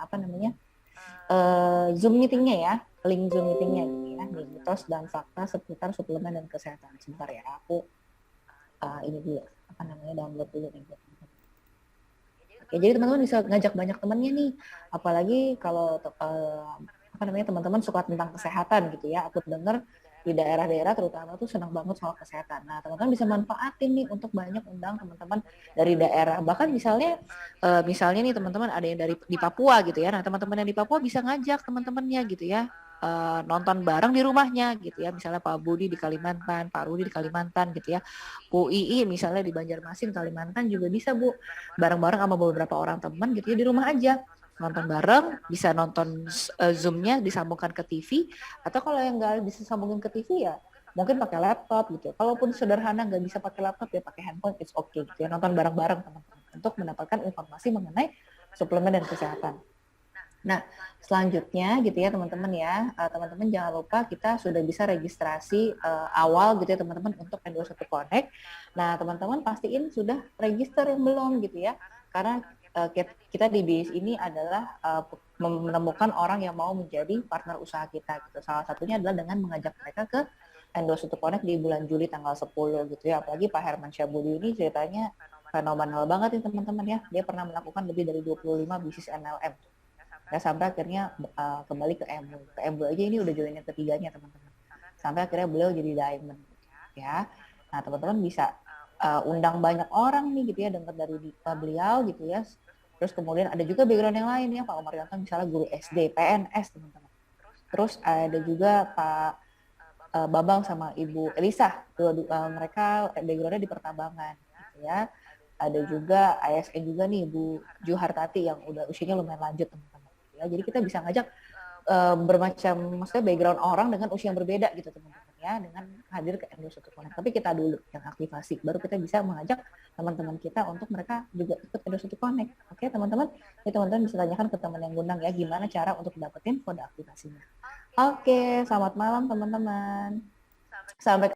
Zoom meetingnya ya, link Zoom meetingnya gitu ya, mitos dan fakta seputar suplemen dan kesehatan. Sebentar ya, aku ini dulu download dulu nih buat teman-teman. Oke, jadi teman-teman bisa ngajak banyak temannya nih, apalagi kalau teman-teman suka tentang kesehatan gitu ya. Aku dengar di daerah-daerah terutama tuh senang banget soal kesehatan. Nah, teman-teman bisa manfaatin nih untuk banyak undang teman-teman dari daerah. Bahkan misalnya nih teman-teman ada yang di Papua gitu ya. Nah, teman-teman yang di Papua bisa ngajak teman-temannya gitu ya. Nonton bareng di rumahnya gitu ya. Misalnya Pak Budi di Kalimantan, Pak Rudi di Kalimantan gitu ya. Bu Ii misalnya di Banjarmasin, Kalimantan juga bisa Bu. Bareng-bareng sama beberapa orang teman gitu ya di rumah aja. Nonton bareng, bisa nonton Zoom-nya disambungkan ke TV, atau kalau yang nggak bisa sambungin ke TV ya mungkin pakai laptop gitu. Kalaupun sederhana nggak bisa pakai laptop ya pakai handphone, it's okay gitu ya. Nonton bareng-bareng teman-teman untuk mendapatkan informasi mengenai suplemen dan kesehatan. Nah, selanjutnya gitu ya teman-teman ya, teman-teman jangan lupa kita sudah bisa registrasi awal gitu ya teman-teman untuk N21 Connect. Nah, teman-teman pastiin sudah register yang belum gitu ya, karena kita di BIS ini adalah menemukan orang yang mau menjadi partner usaha kita gitu. Salah satunya adalah dengan mengajak mereka ke N21 Connect di bulan Juli tanggal 10 gitu ya. Apalagi Pak Herman Syabudi ini ceritanya fenomenal banget nih teman-teman ya. Dia pernah melakukan lebih dari 25 bisnis NLM. Ya, sampai akhirnya kembali ke MU. Ke MU aja ini udah join yang ketiganya teman-teman. Sampai akhirnya beliau jadi diamond ya. Nah, teman-teman bisa undang banyak orang nih gitu ya, dengar dari beliau gitu ya. Terus kemudian ada juga background yang lain ya, Pak Omar Yanto misalnya guru SD, PNS teman-teman. Terus ada juga Pak Babang sama Ibu Elisa, mereka backgroundnya di pertambangan gitu ya. Ada juga ASN juga nih Bu Juhartati yang udah usianya lumayan lanjut teman-teman. Ya, jadi kita bisa ngajak bermacam maksudnya background orang dengan usia yang berbeda gitu teman-teman ya, dengan hadir ke N21 Connect. Tapi kita dulu yang aktivasi, baru kita bisa mengajak teman-teman kita untuk mereka juga ikut N21 Connect. Oke teman-teman, ini teman-teman bisa tanyakan ke teman yang ngundang ya gimana cara untuk dapetin kode aktivasinya. Oke, selamat malam teman-teman. Sampai